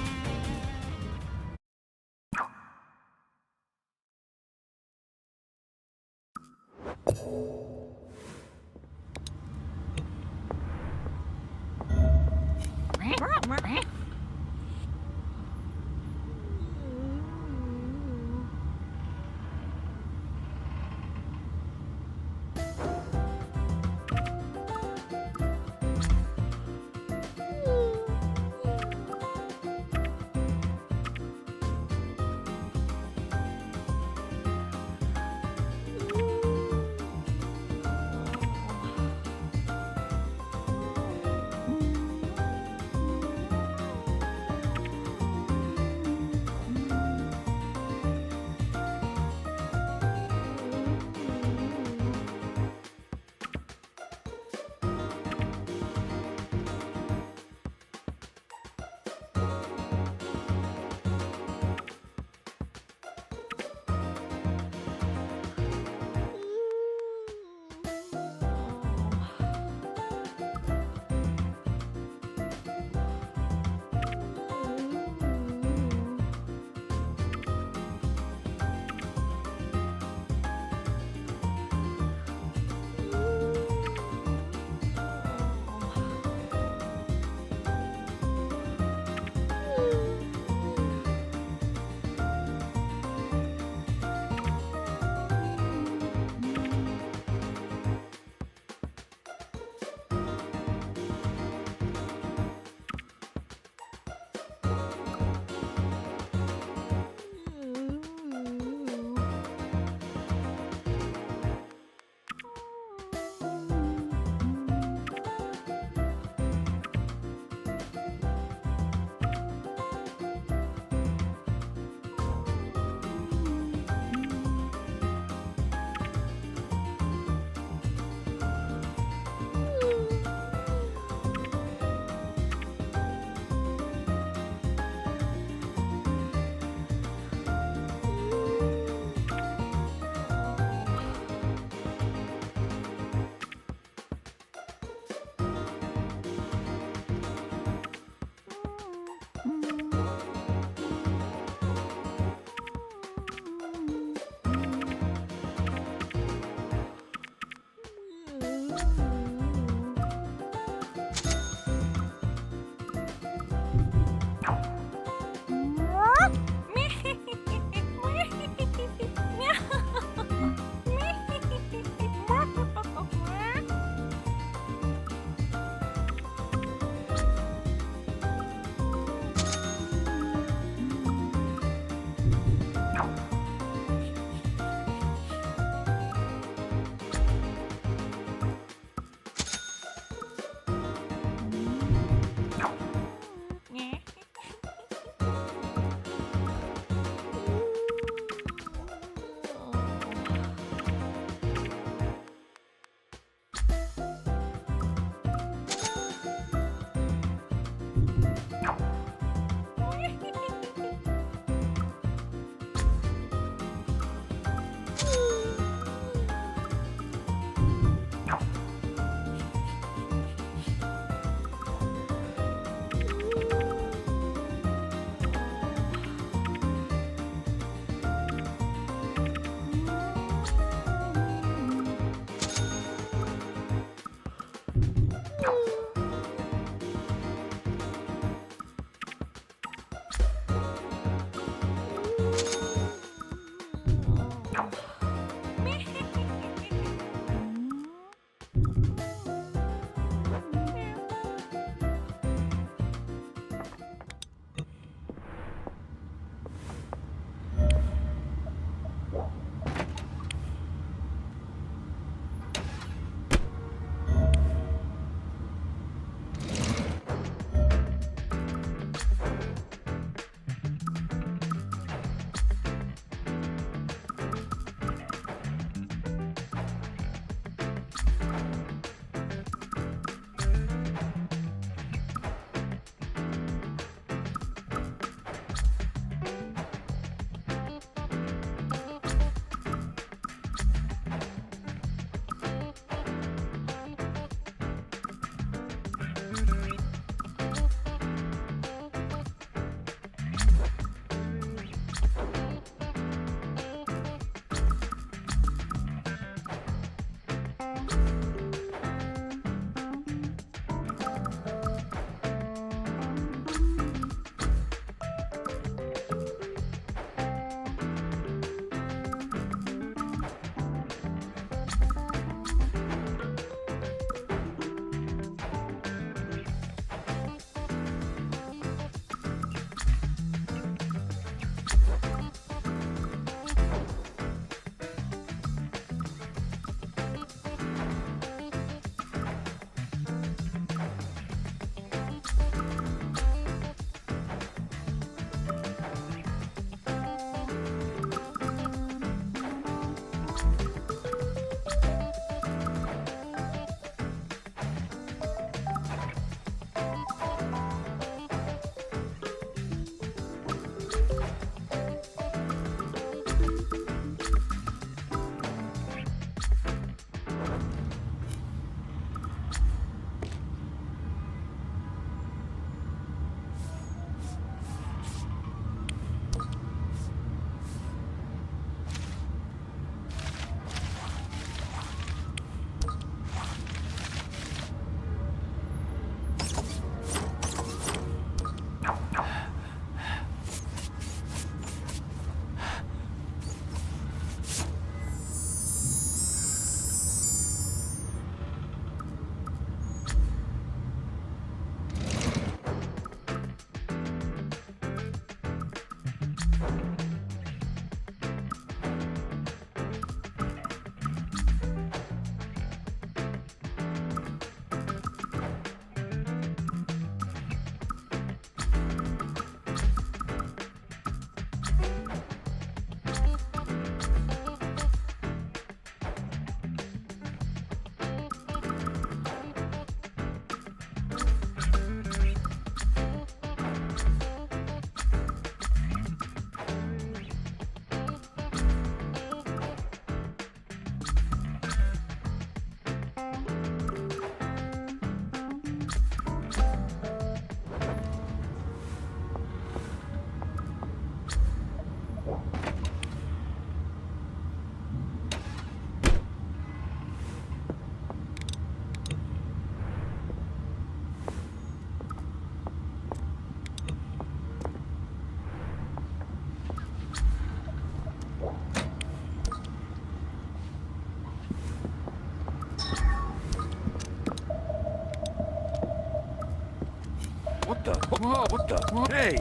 Whoa, what the? Hey!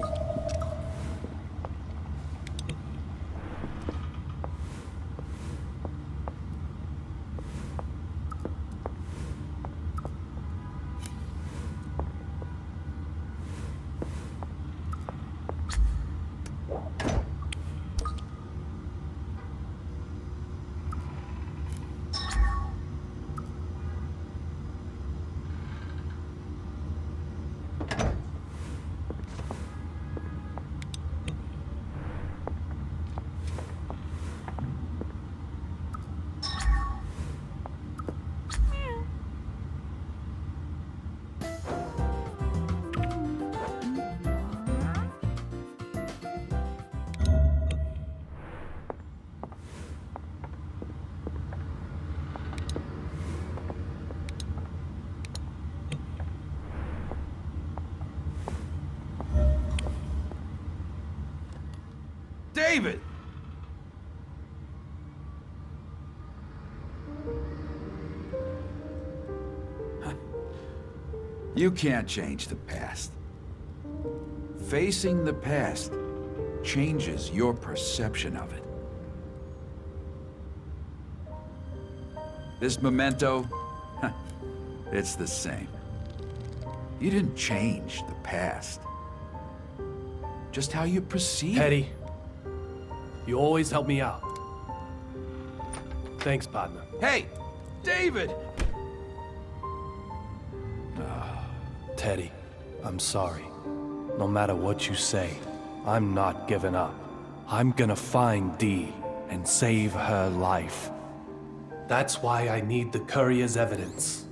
David! You can't change the past. Facing the past changes your perception of it. This memento, it's the same. You didn't change the past. Just how you perceive it. Teddy, you always help me out. Thanks, partner. Hey, David! Teddy, I'm sorry. No matter what you say, I'm not giving up. I'm gonna find Dee and save her life. That's why I need the courier's evidence.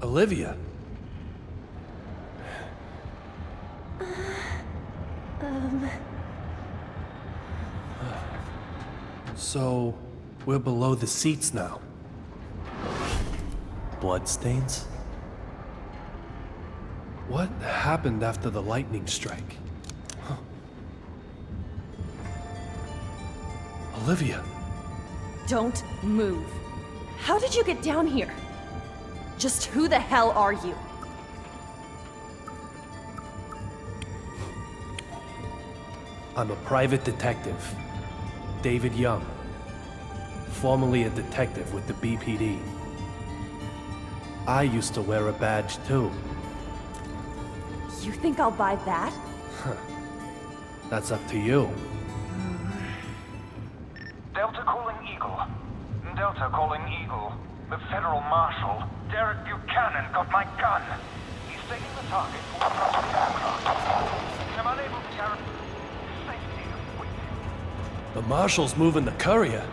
Olivia. So, we're below the seats now. Bloodstains? What happened after the lightning strike? Huh. Olivia. Don't move. How did you get down here? Just who the hell are you? I'm a private detective, David Young, formerly a detective with the BPD. I used to wear a badge too. You think I'll buy that? That's up to you. Delta calling Eagle. Delta calling Eagle. The Federal Marshal, Derek Buchanan, got my gun. He's taking the target for the aircraft. I'm unable to guarantee safety of waiting. The Marshal's moving the courier.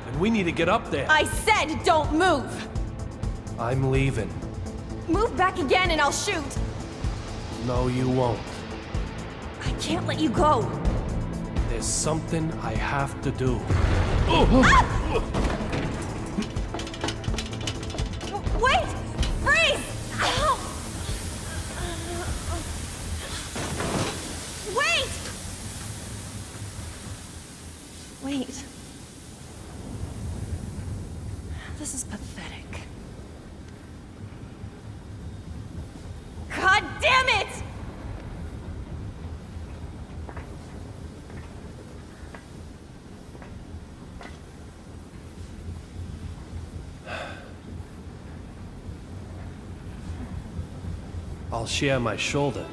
And we need to get up there. I said don't move! I'm leaving. Move back again and I'll shoot! No, you won't. I can't let you go! There's something I have to do. Wait! Freeze! Ow! Wait! Wait. This is pathetic. God damn it! I'll share my shoulder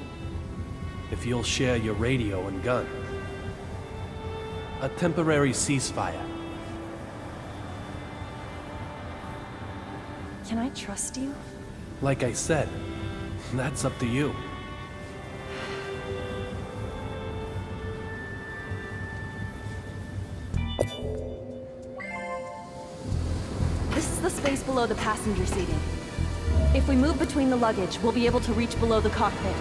if you'll share your radio and gun. A temporary ceasefire. Can I trust you? Like I said, that's up to you. This is the space below the passenger seating. If we move between the luggage, we'll be able to reach below the cockpit.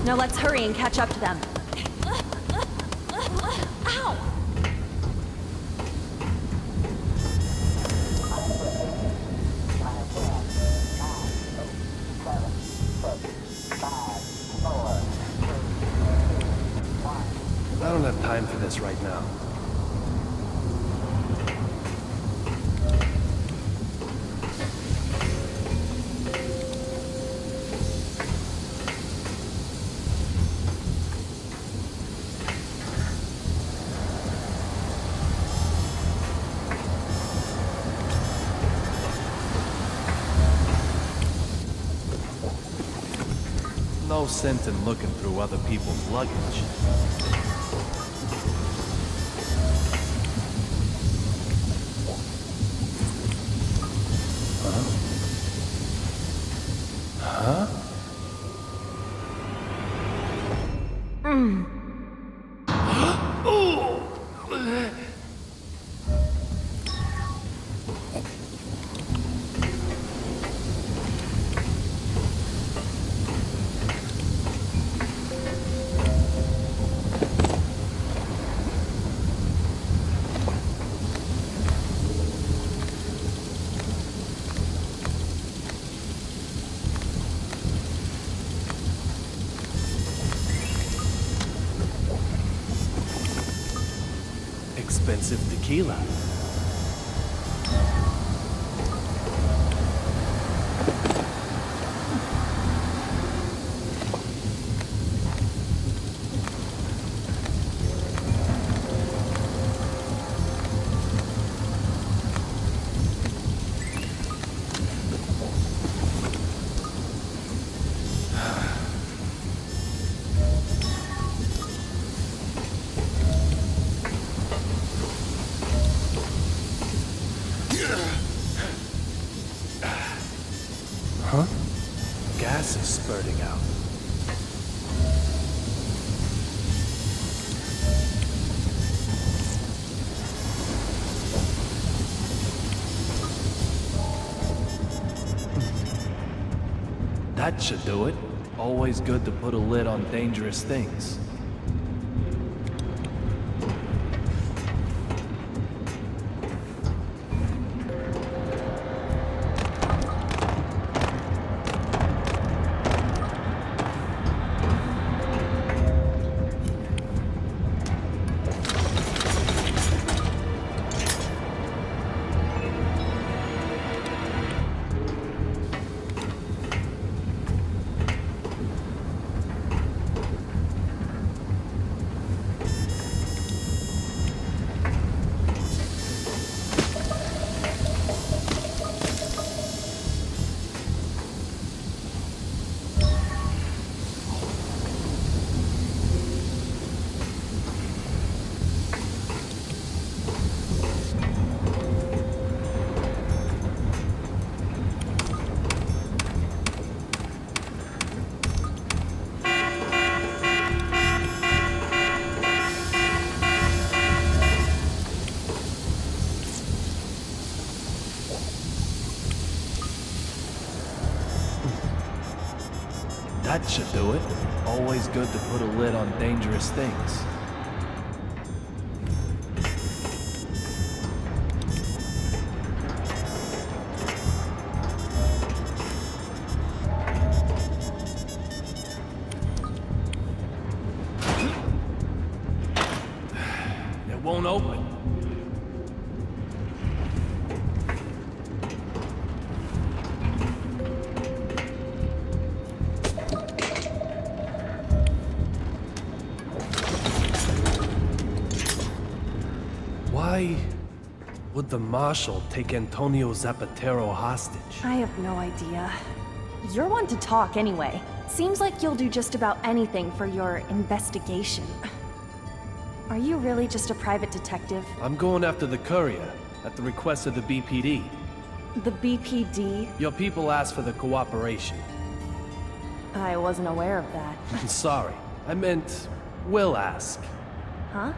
Now let's hurry and catch up to them. Ow! I don't have time for this right now. No sense in looking through other people's luggage. Huh? Expensive tequila. Huh? Gas is spurting out. That should do it. Always good to put a lid on dangerous things. That should do it. Always good to put a lid on dangerous things. It won't open. Why would the Marshal take Antonio Zapatero hostage? I have no idea. You're one to talk anyway. Seems like you'll do just about anything for your investigation. Are you really just a private detective? I'm going after the courier, at the request of the BPD. The BPD? Your people asked for the cooperation. I wasn't aware of that. Sorry, I meant will ask. Huh?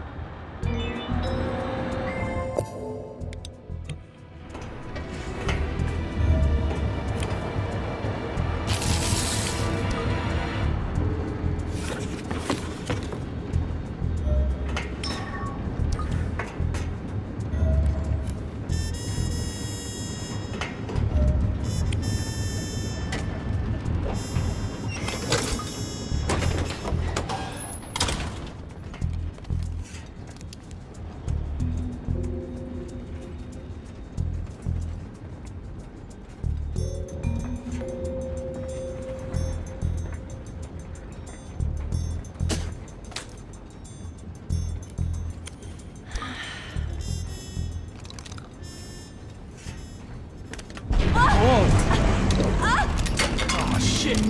Oh, shit!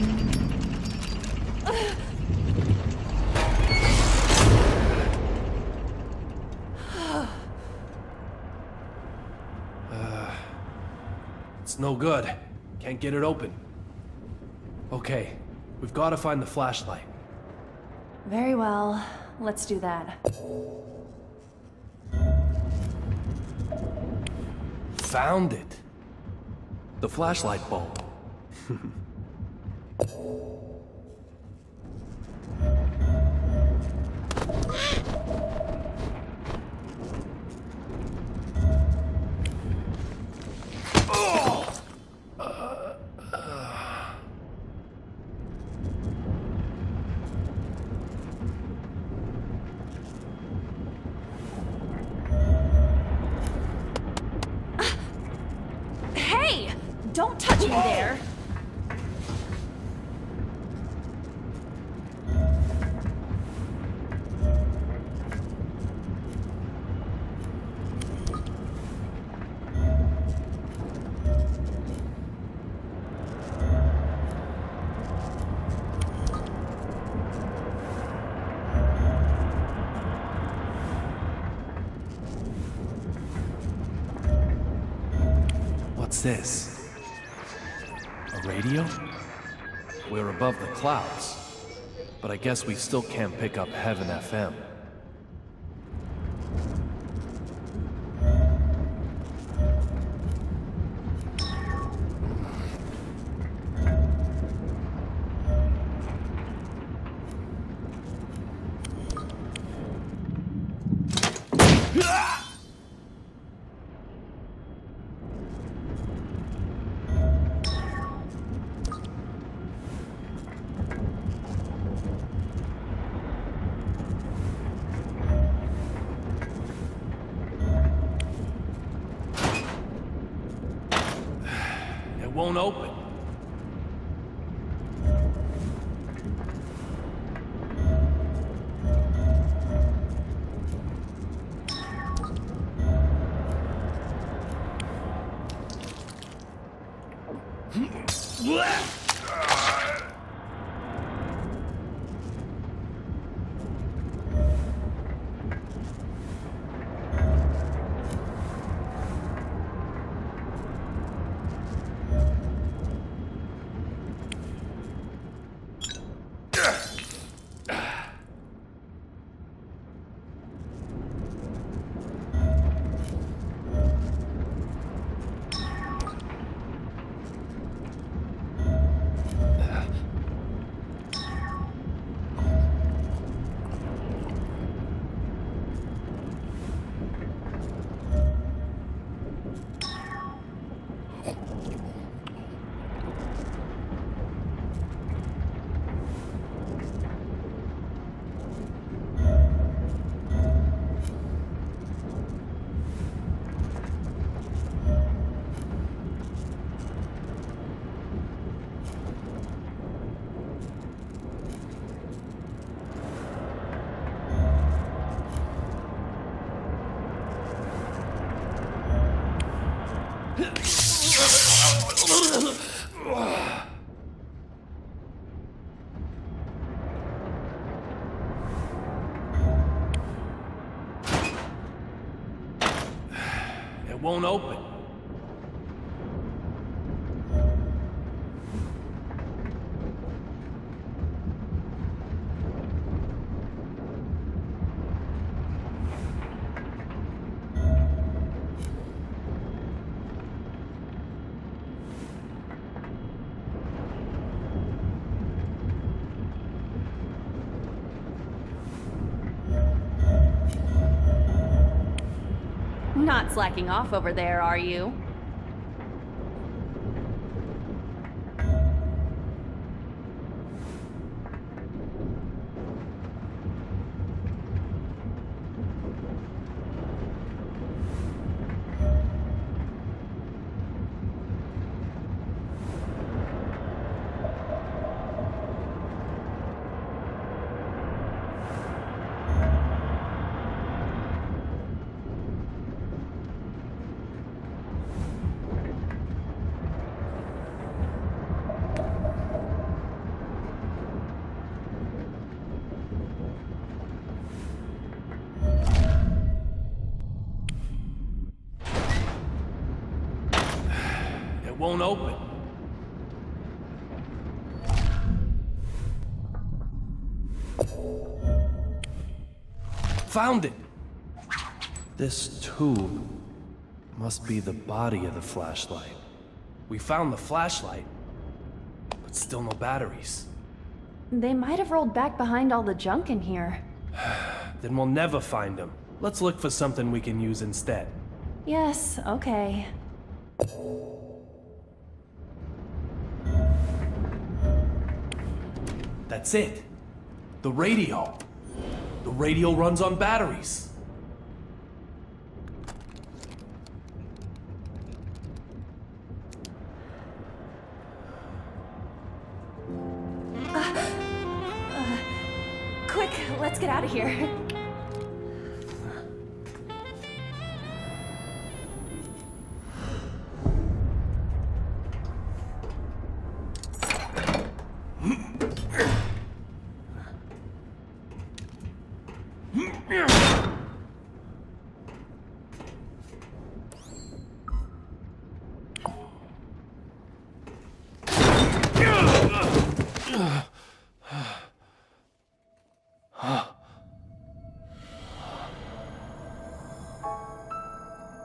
It's no good. Can't get it open. Okay, we've got to find the flashlight. Very well. Let's do that. Found it. The flashlight bulb. Hey! Don't touch me there! What's this? A radio? We're above the clouds, but I guess we still can't pick up Heaven FM. It won't open. It won't open. not slacking off over there, are you? Won't open. Found it! This tube must be the body of the flashlight. We found the flashlight, but still no batteries. They might have rolled back behind all the junk in here. Then we'll never find them. Let's look for something we can use instead. Yes, okay. That's it. The radio. The radio runs on batteries. Quick, let's get out of here.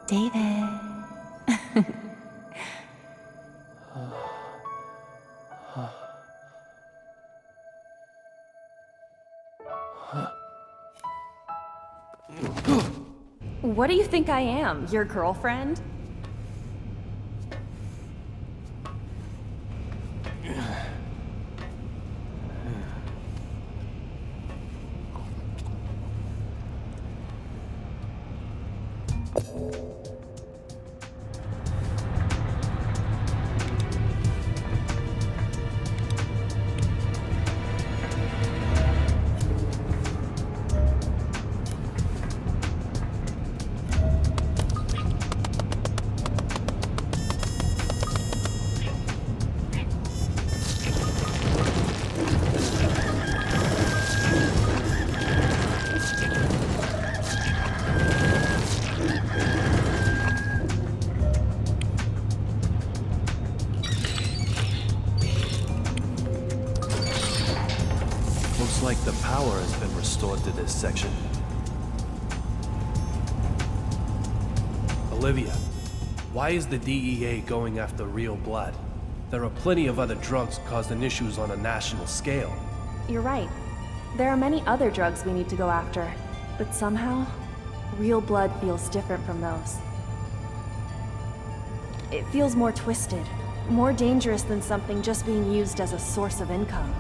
David. What do you think I am, your girlfriend? Looks like the power has been restored to this section. Olivia, why is the DEA going after real blood? There are plenty of other drugs causing issues on a national scale. You're right. There are many other drugs we need to go after, but somehow, real blood feels different from those. It feels more twisted, more dangerous than something just being used as a source of income.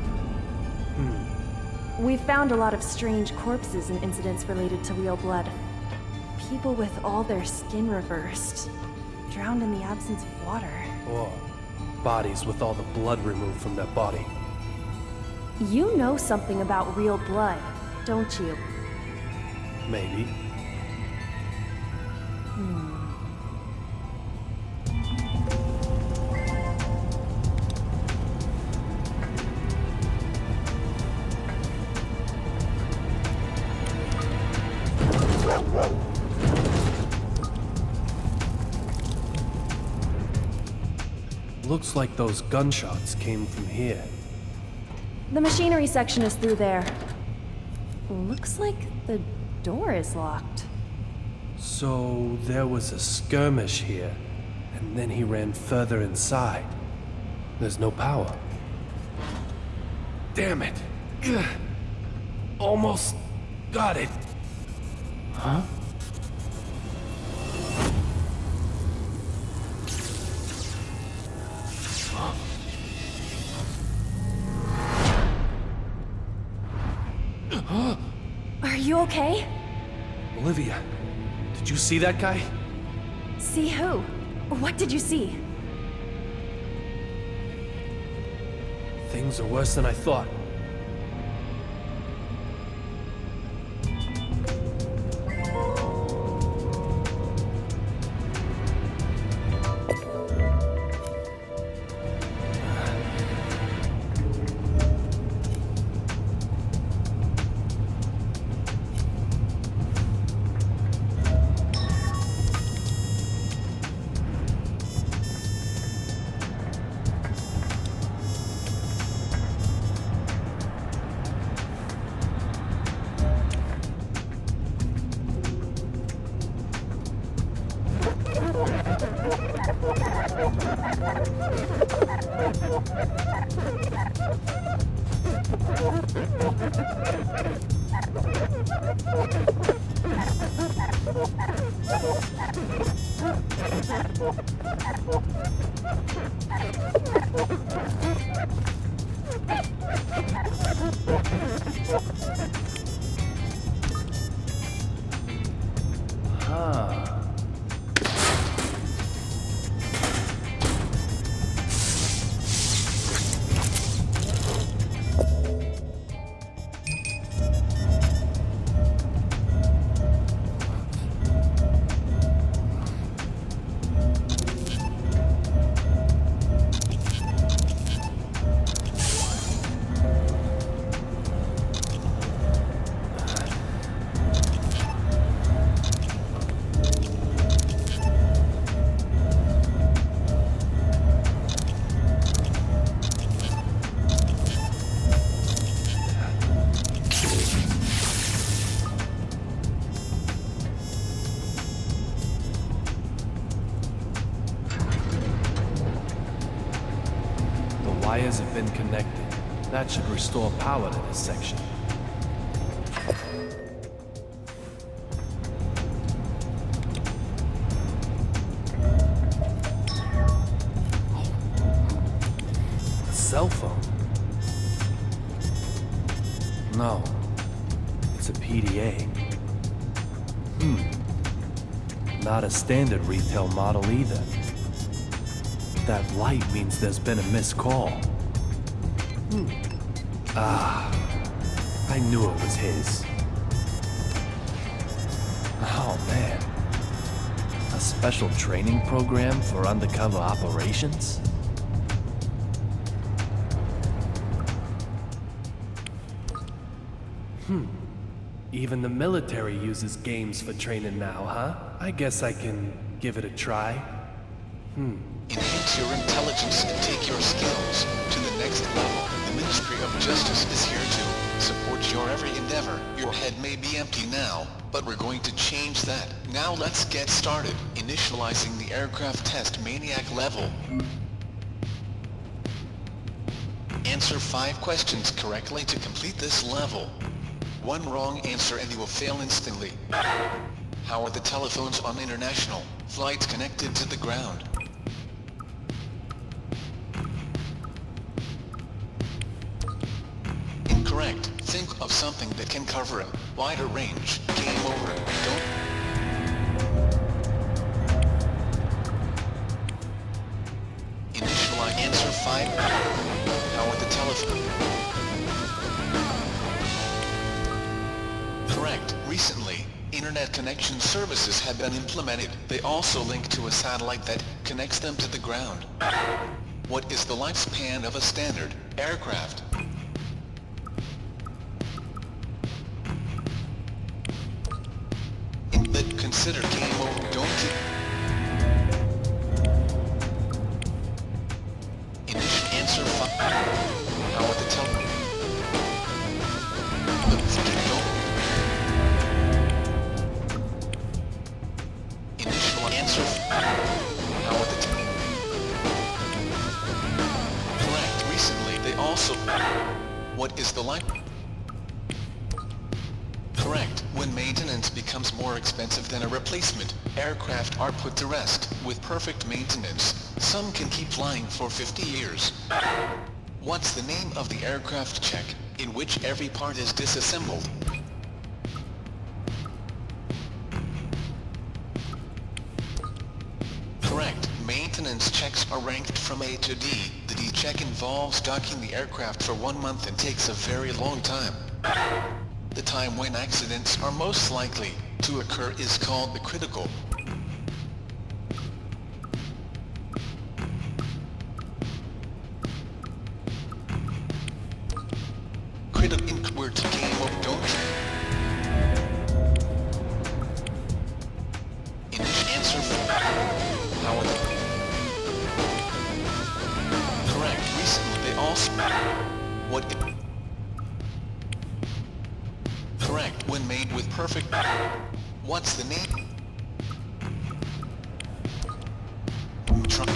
We've found a lot of strange corpses and incidents related to real blood. People with all their skin reversed, drowned in the absence of water. Or bodies with all the blood removed from their body. You know something about real blood, don't you? Maybe. Looks like those gunshots came from here. The machinery section is through there. Looks like the door is locked. So there was a skirmish here, and then he ran further inside. There's no power. Damn it! Almost got it. Huh? Are you okay? Olivia, did you see that guy? See who? What did you see? Things are worse than I thought. Wires have been connected. That should restore power to this section. A cell phone? No. It's a PDA. Not a standard retail model either. That light means there's been a missed call. I knew it was his. Oh man. A special training program for undercover operations? Even the military uses games for training now, huh? I guess I can give it a try. Enhance your intelligence and take your skills to the next level. The Ministry of Justice is here to support your every endeavor. Your head may be empty now, but we're going to change that. Now let's get started. Initializing the aircraft test maniac level. Answer 5 questions correctly to complete this level. 1 wrong answer and you will fail instantly. How are the telephones on international flights connected to the ground? Incorrect. Think of something that can cover a wider range. Game over. Don't... Initialize answer 5. How are the telephone? Correct. Recently, internet connection services have been implemented. They also link to a satellite that connects them to the ground. What is the lifespan of a standard aircraft? Consider game over. Don't Initial answer 5. How are the telephone? Initial answer. How are the Correct. Recently, they also. What is the life? Correct. Correct. When maintenance becomes more expensive than a replacement, aircraft are put to rest. With perfect maintenance, some can keep flying for 50 years. What's the name of the aircraft check, in which every part is disassembled? Correct. Maintenance checks are ranked from A to D. The D check involves docking the aircraft for 1 month and takes a very long time. The time when accidents are most likely to occur is called the critical. Critical word to game of don't. In answer how are they? Correct. Recently they also what correct. When made with perfect what's the name? Trump.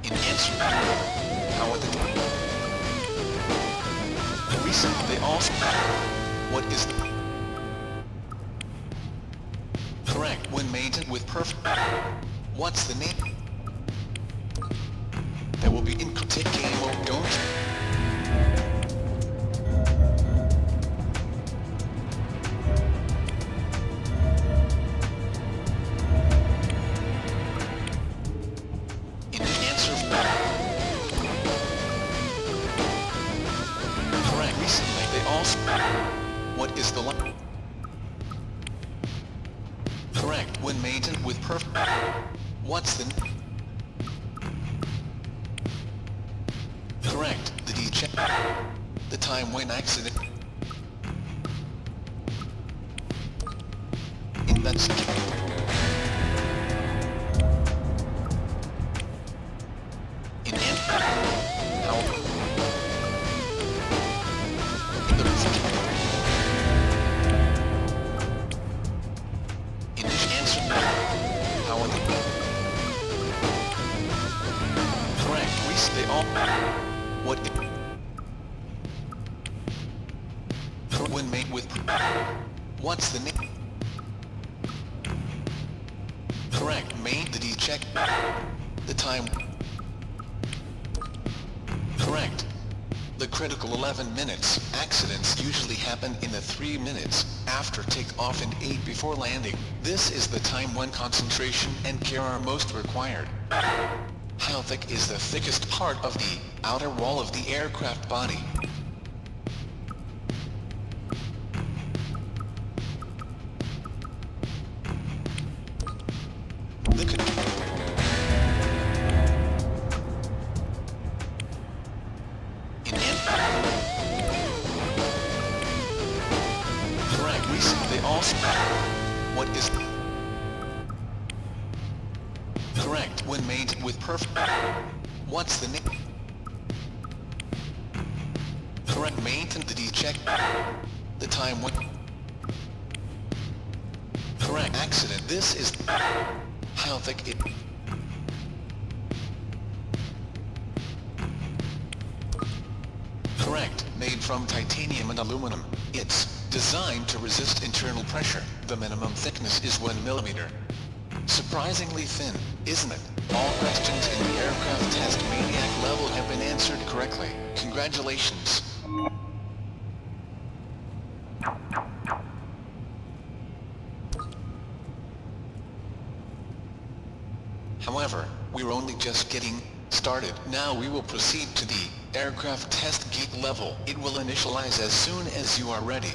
In answer how are they? Recently they also what is correct. When made with perfect what's the name? That will be in take game mode, don't. In answer correct. Recently they also what is the line? Correct. When mated with perfect what's the correct. The D check the time when accident investigate in how the in answer how are they correct. They all what when made with what's the name? Correct. Made the D check the time correct. The critical 11 minutes. Accidents usually happen in the 3 minutes after takeoff and 8 before landing. This is the time when concentration and care are most required. How thick is the thickest part of the outer wall of the aircraft body? Correct. Recently also what is correct. When made with perfect what's the name? Correct. Maintain the D check the time when correct. Accident. This is how thick it correct. Made from titanium and aluminum. It's designed to resist internal pressure. The minimum thickness is 1 millimeter. Surprisingly thin, isn't it? All questions in the aircraft test maniac level have been answered correctly. Congratulations. However, we're only just getting started. Now we will proceed to the aircraft test gate level. It will initialize as soon as you are ready.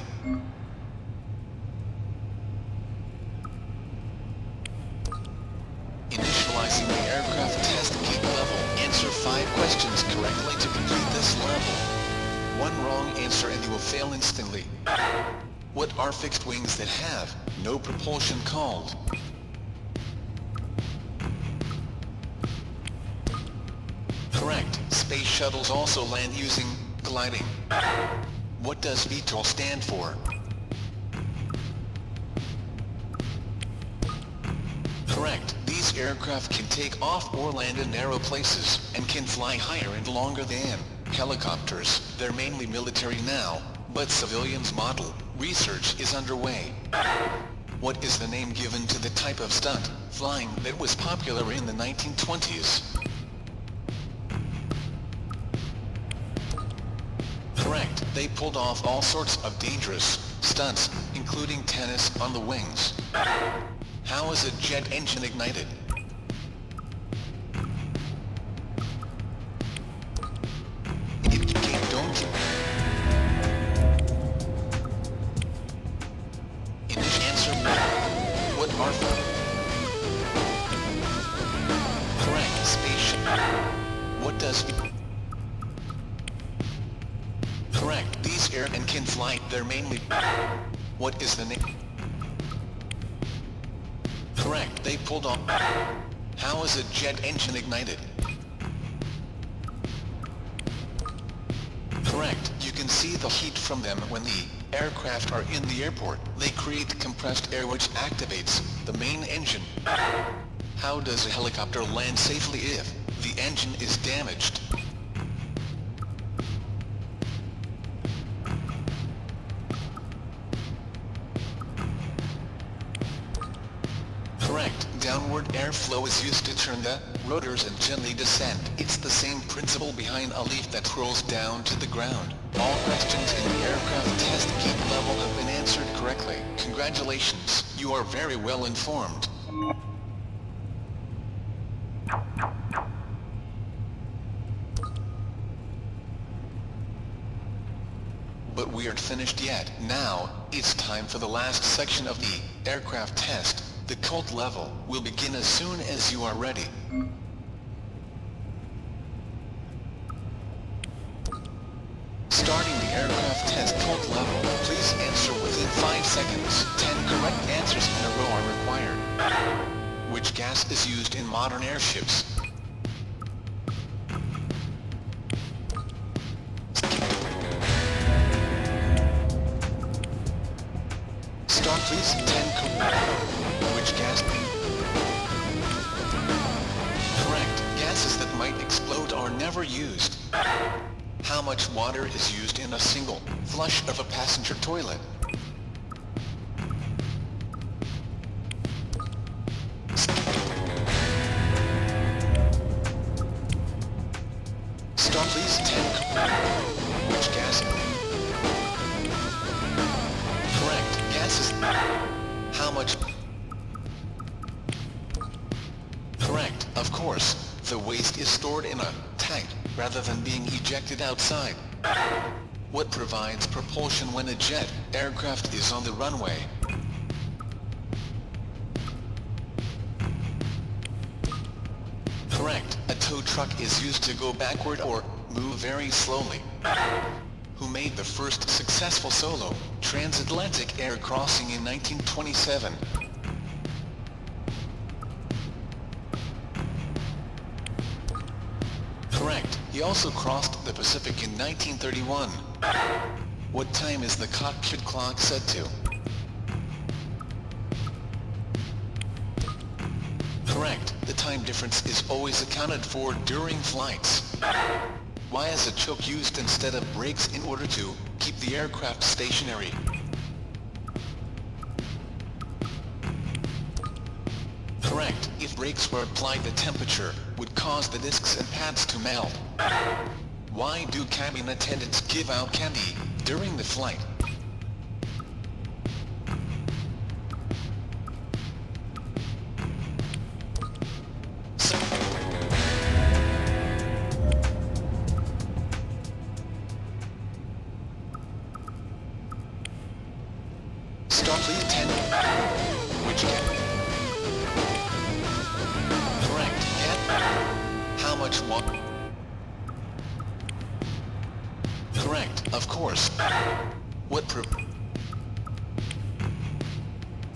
Initializing the aircraft test gate level. Answer 5 questions correctly to complete this level. 1 wrong answer and you will fail instantly. What are fixed wings that have no propulsion called? Correct. Space shuttles also land using gliding. What does VTOL stand for? Correct. These aircraft can take off or land in narrow places and can fly higher and longer than Helicopters, they're mainly military now, but civilians model. Research is underway. What is the name given to the type of stunt flying that was popular in the 1920s? Correct. They pulled off all sorts of dangerous stunts, including tennis on the wings. How is a jet engine ignited? Answer what Martha? Correct. Spaceship. What does... Correct. These airmen can fly. They're mainly... What is the name? Correct. They pulled off... How is a jet engine ignited? Correct. You can see the heat from them when the aircraft are in the airport. They create compressed air which activates the main engine. How does a helicopter land safely if the engine is damaged? Correct. Downward airflow is used to turn the rotors and gently descend. It's the same principle behind a leaf that rolls down to the ground. All questions in the aircraft test key level have been answered correctly. Congratulations. You are very well informed. But we aren't finished yet. Now, it's time for the last section of the aircraft test. The cult level will begin as soon as you are ready. Starting the aircraft test cult level, please answer within 5 seconds. 10 correct answers in a row are required. Which gas is used in modern airships? Start please. 10 correct. Which gas? Correct. Gases that might explode are never used. How much water is used in a single flush of a passenger toilet? Start please. 10 Which gas? Correct. Gases. How much? Correct. Of course. The waste is stored in a tank rather than being ejected outside. What provides propulsion when a jet aircraft is on the runway? Correct. A tow truck is used to go backward or move very slowly. Who made the first successful solo transatlantic air crossing in 1927? Correct. He also crossed the Pacific in 1931. What time is the cockpit clock set to? Correct. The time difference is always accounted for during flights. Why is a choke used instead of brakes in order to keep the aircraft stationary? Correct. If brakes were applied, the temperature would cause the discs and pads to melt. Why do cabin attendants give out candy during the flight? Start please. 10. Which cabin? Correct. How much water? Correct, of course. What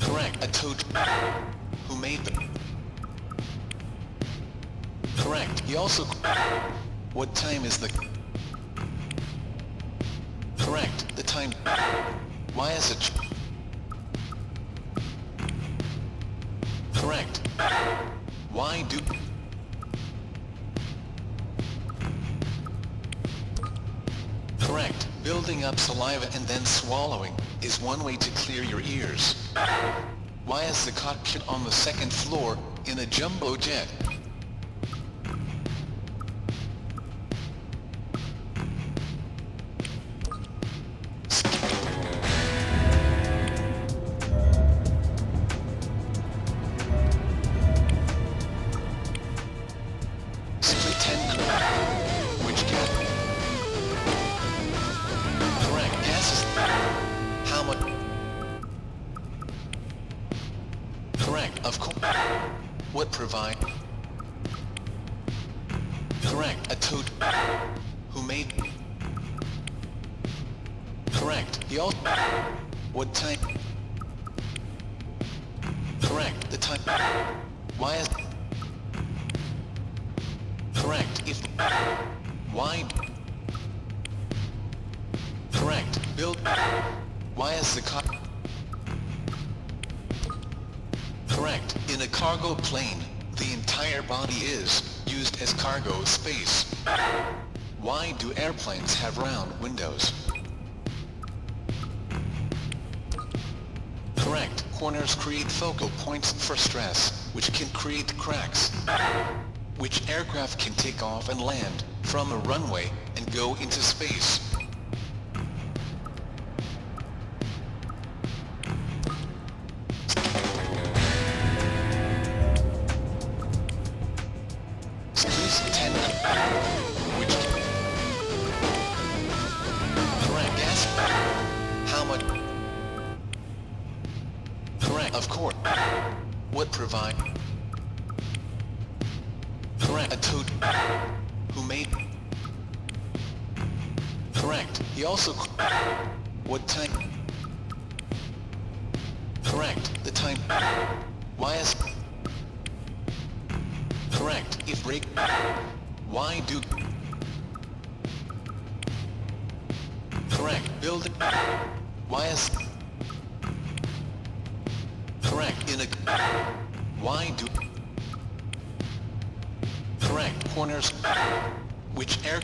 Correct, a tow Who made them? Correct, he also... What time is the... Correct, the time... Why is it... Correct. Why do... Correct. Building up saliva and then swallowing is one way to clear your ears. Why is the cockpit on the second floor in a jumbo jet? Split 10. Which gas? Correct. Gases. How much? Correct. Of course. What provide? Correct. A toad. Who made? Correct. He also. What type? Correct. The type. Why is? Correct. If. Why? Correct. Build. Why is the car? Correct. In a cargo plane, the entire body is used as cargo space. Why do airplanes have round windows? Correct. Corners create focal points for stress, which can create cracks. Which aircraft can take off and land from a runway and go into space? Please 10. Which? Correct. Gas. How much? Correct. Of course. What provide? Correct. A toad. Who made? Correct. He also. What type? Correct. The type. Why is? Correct. If break. Why do? Correct. Build. Why is? Correct. In a. Why do? Correct. Corners. Which air?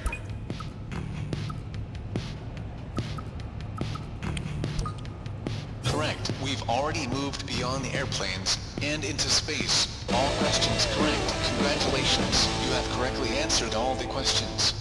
Correct. We've already moved beyond the airplanes and into space. All questions correct. Congratulations. You have correctly answered all the questions.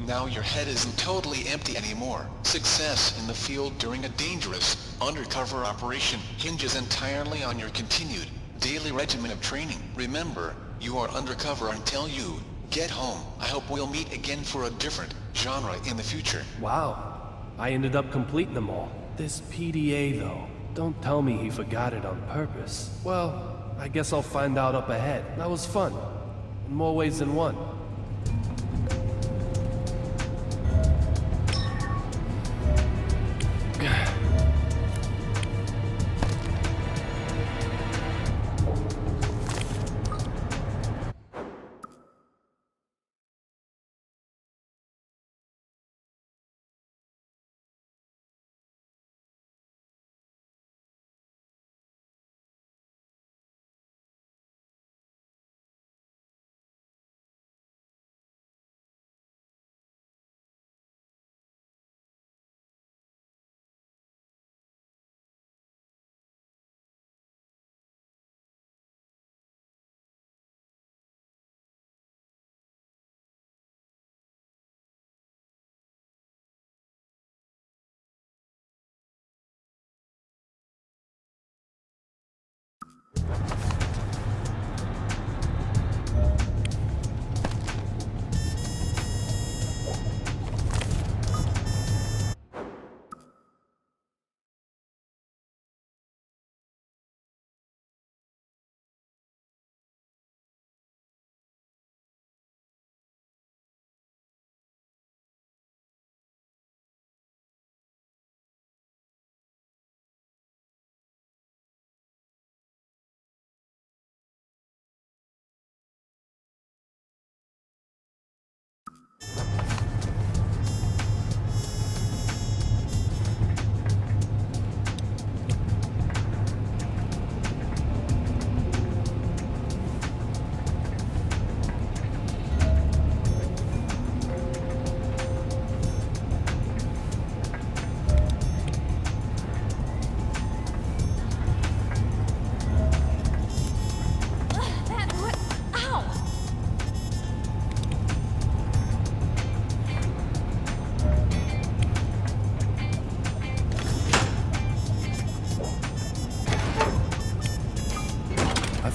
Now your head isn't totally empty anymore. Success in the field during a dangerous, undercover operation hinges entirely on your continued, daily regimen of training. Remember, you are undercover until you get home. I hope we'll meet again for a different genre in the future. Wow. I ended up completing them all. This PDA, though. Don't tell me he forgot it on purpose. Well, I guess I'll find out up ahead. That was fun. In more ways than one.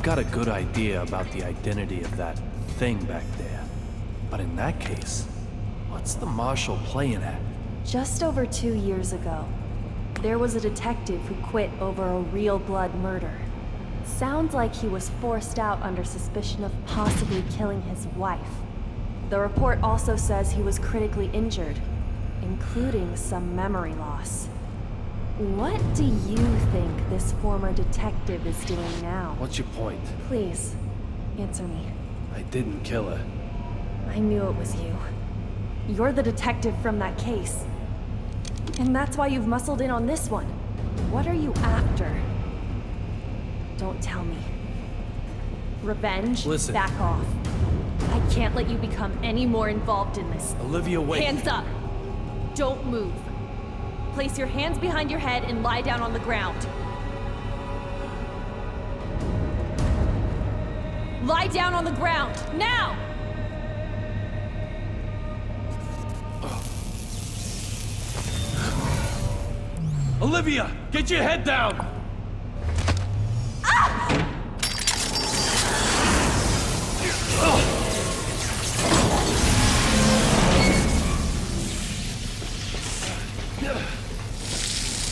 got a good idea about the identity of that thing back there. But in that case, what's the Marshal playing at? Just over 2 years ago, there was a detective who quit over a real blood murder. Sounds like he was forced out under suspicion of possibly killing his wife. The report also says he was critically injured, including some memory loss. What do you think this former detective is doing now? What's your point? Please, answer me. I didn't kill her. I knew it was you. You're the detective from that case. And that's why you've muscled in on this one. What are you after? Don't tell me. Revenge? Listen. Back off. I can't let you become any more involved in this. Olivia, wait. Hands up! Don't move. Place your hands behind your head and lie down on the ground. Lie down on the ground, now! Olivia, get your head down!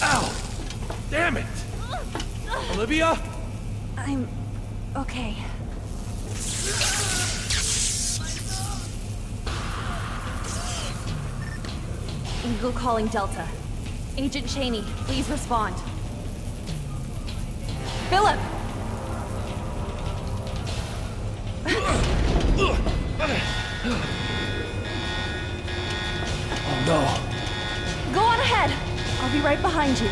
Ow! Damn it! Olivia? I'm okay. Eagle calling Delta. Agent Cheney, please respond. Philip! Oh no. Go on ahead. I'll be right behind you.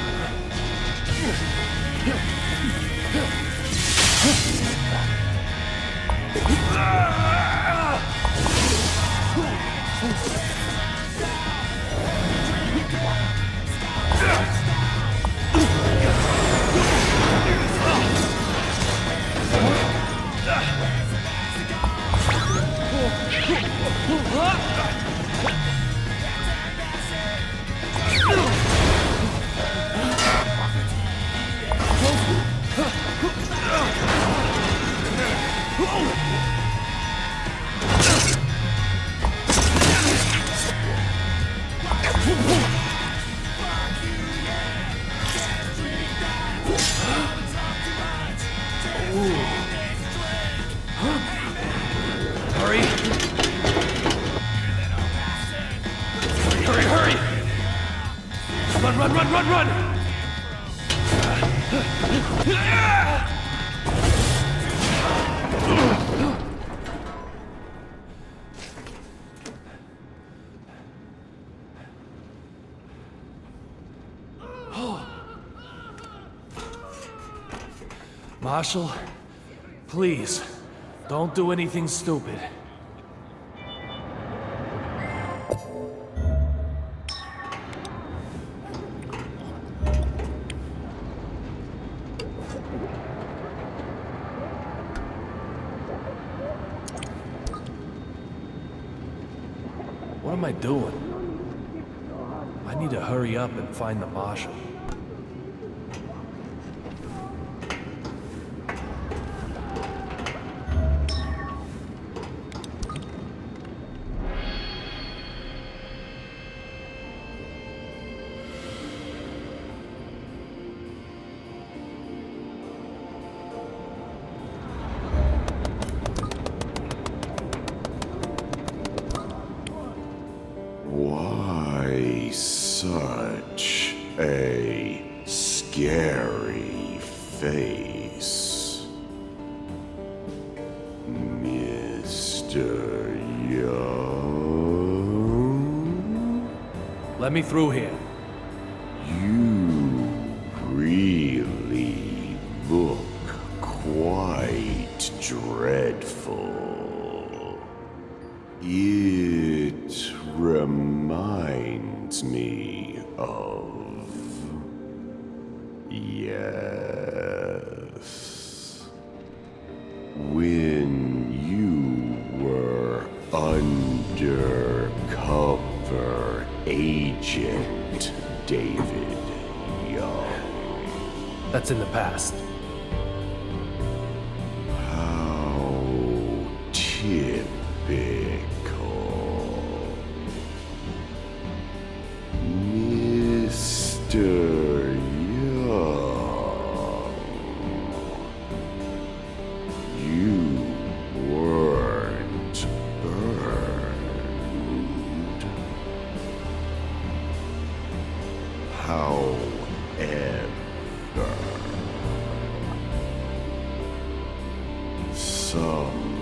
Hurry! Hurry, hurry! Run, run, run, run, run! Marshal, please, don't do anything stupid. What am I doing? I need to hurry up and find the Marshal. Why such a scary face, Mr. Young? Let me through here. You really look quite dreadful. It reminds me of... yes. When you were undercover agent David Young. That's in the past. Mr. Young. You weren't burned. However, sometimes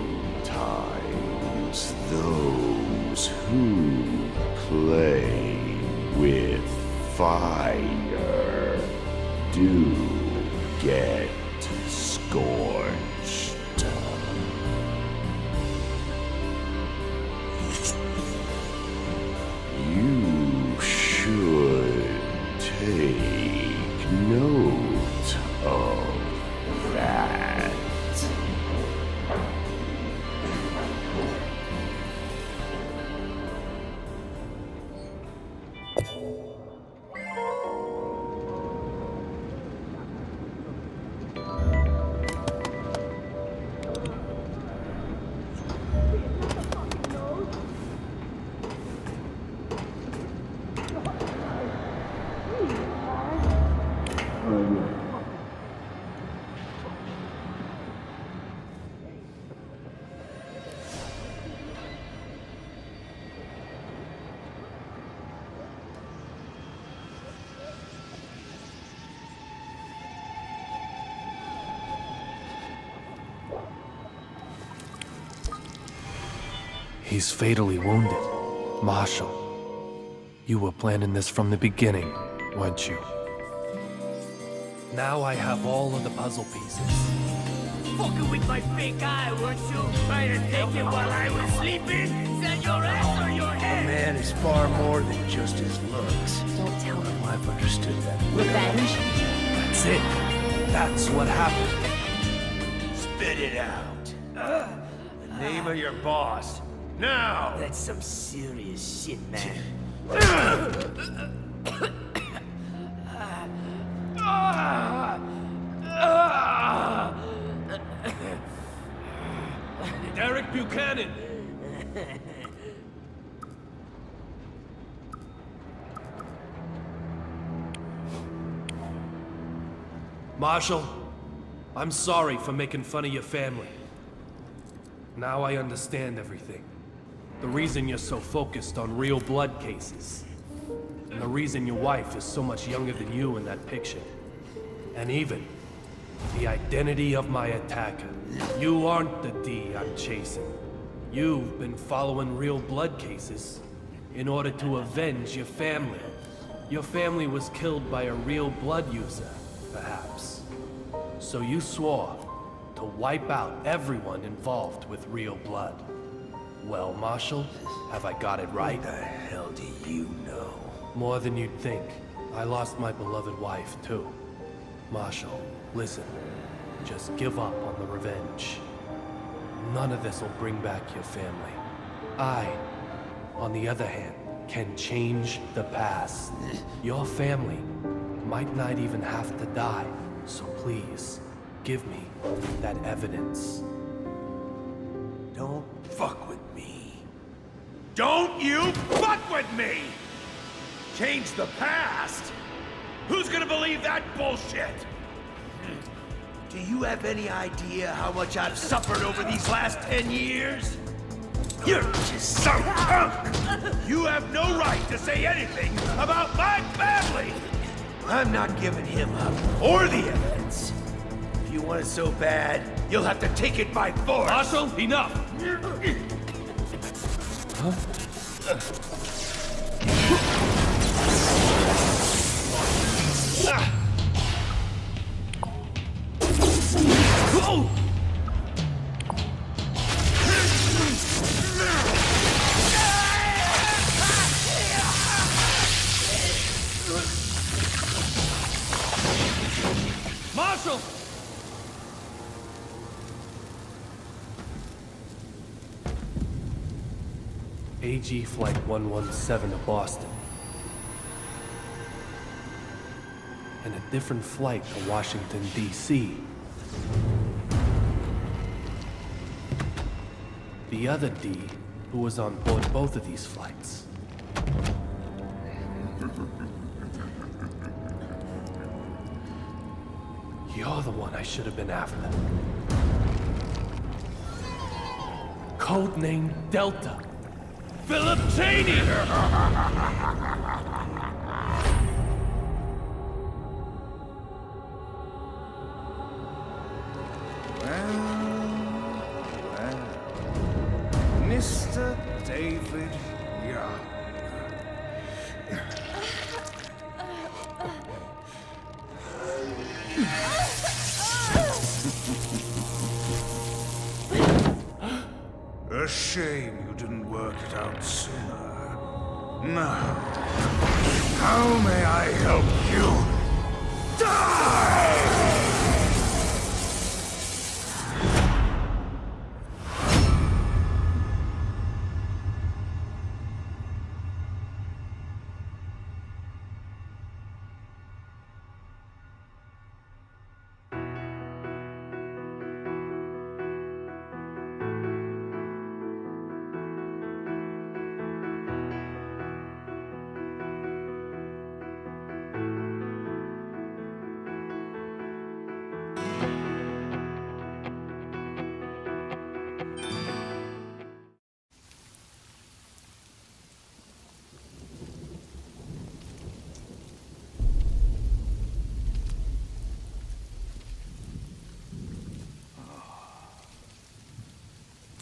those who play with fire do get scorched. You should take note of that. He's fatally wounded. Marshall, you were planning this from the beginning, weren't you? Now I have all of the puzzle pieces. Fucking with my fake eye, weren't you? Trying to take it while I was sleeping? Is that your ass or your head? A man is far more than just his looks. Don't tell me. Oh, I've understood that. Revenge? That's it. That's what happened. Spit it out. The name of your boss. Now! That's some serious shit, man. Derek Buchanan! Marshall, I'm sorry for making fun of your family. Now I understand everything. The reason you're so focused on real blood cases. And the reason your wife is so much younger than you in that picture. And even the identity of my attacker. You aren't the D I'm chasing. You've been following real blood cases in order to avenge your family. Your family was killed by a real blood user, perhaps. So you swore to wipe out everyone involved with real blood. Well, Marshall, have I got it right? What the hell do you know? More than you'd think. I lost my beloved wife, too. Marshall, listen. Just give up on the revenge. None of this will bring back your family. I, on the other hand, can change the past. Your family might not even have to die, so please, give me that evidence. Don't fuck with me. Don't you fuck with me! Change the past? Who's gonna believe that bullshit? Do you have any idea how much I've suffered over these last 10 years? You're just some punk! You have no right to say anything about my family! I'm not giving him up, or the evidence. If you want it so bad, you'll have to take it by force! Marshall, enough! Marshall! AG Flight 117 to Boston. And a different flight to Washington, D.C. The other D, who was on board both of these flights. You're the one I should have been after. Codename Delta. Philip Cheney! Mr. David Young. A shame you didn't work it out sooner. Now, how may I help you? Die!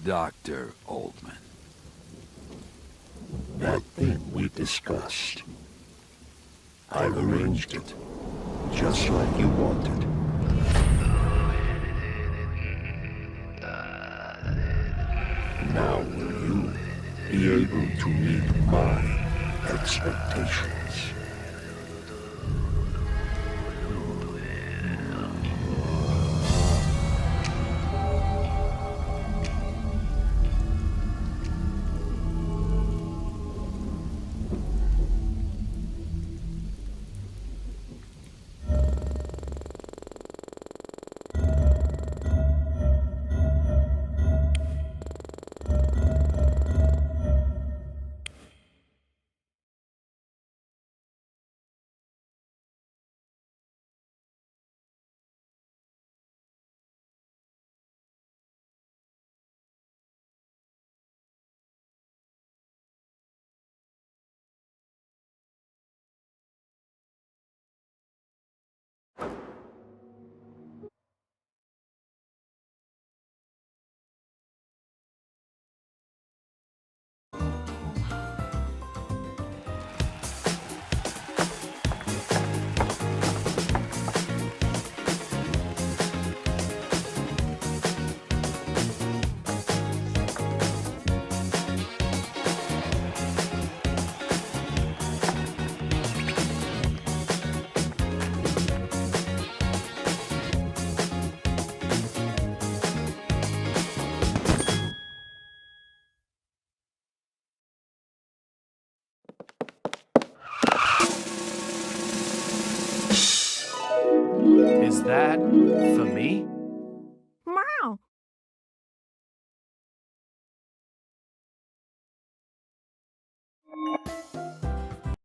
Dr. Oldman. That thing we discussed. I've arranged it, just like you wanted. Now will you be able to meet my expectations? Is that for me? Meow.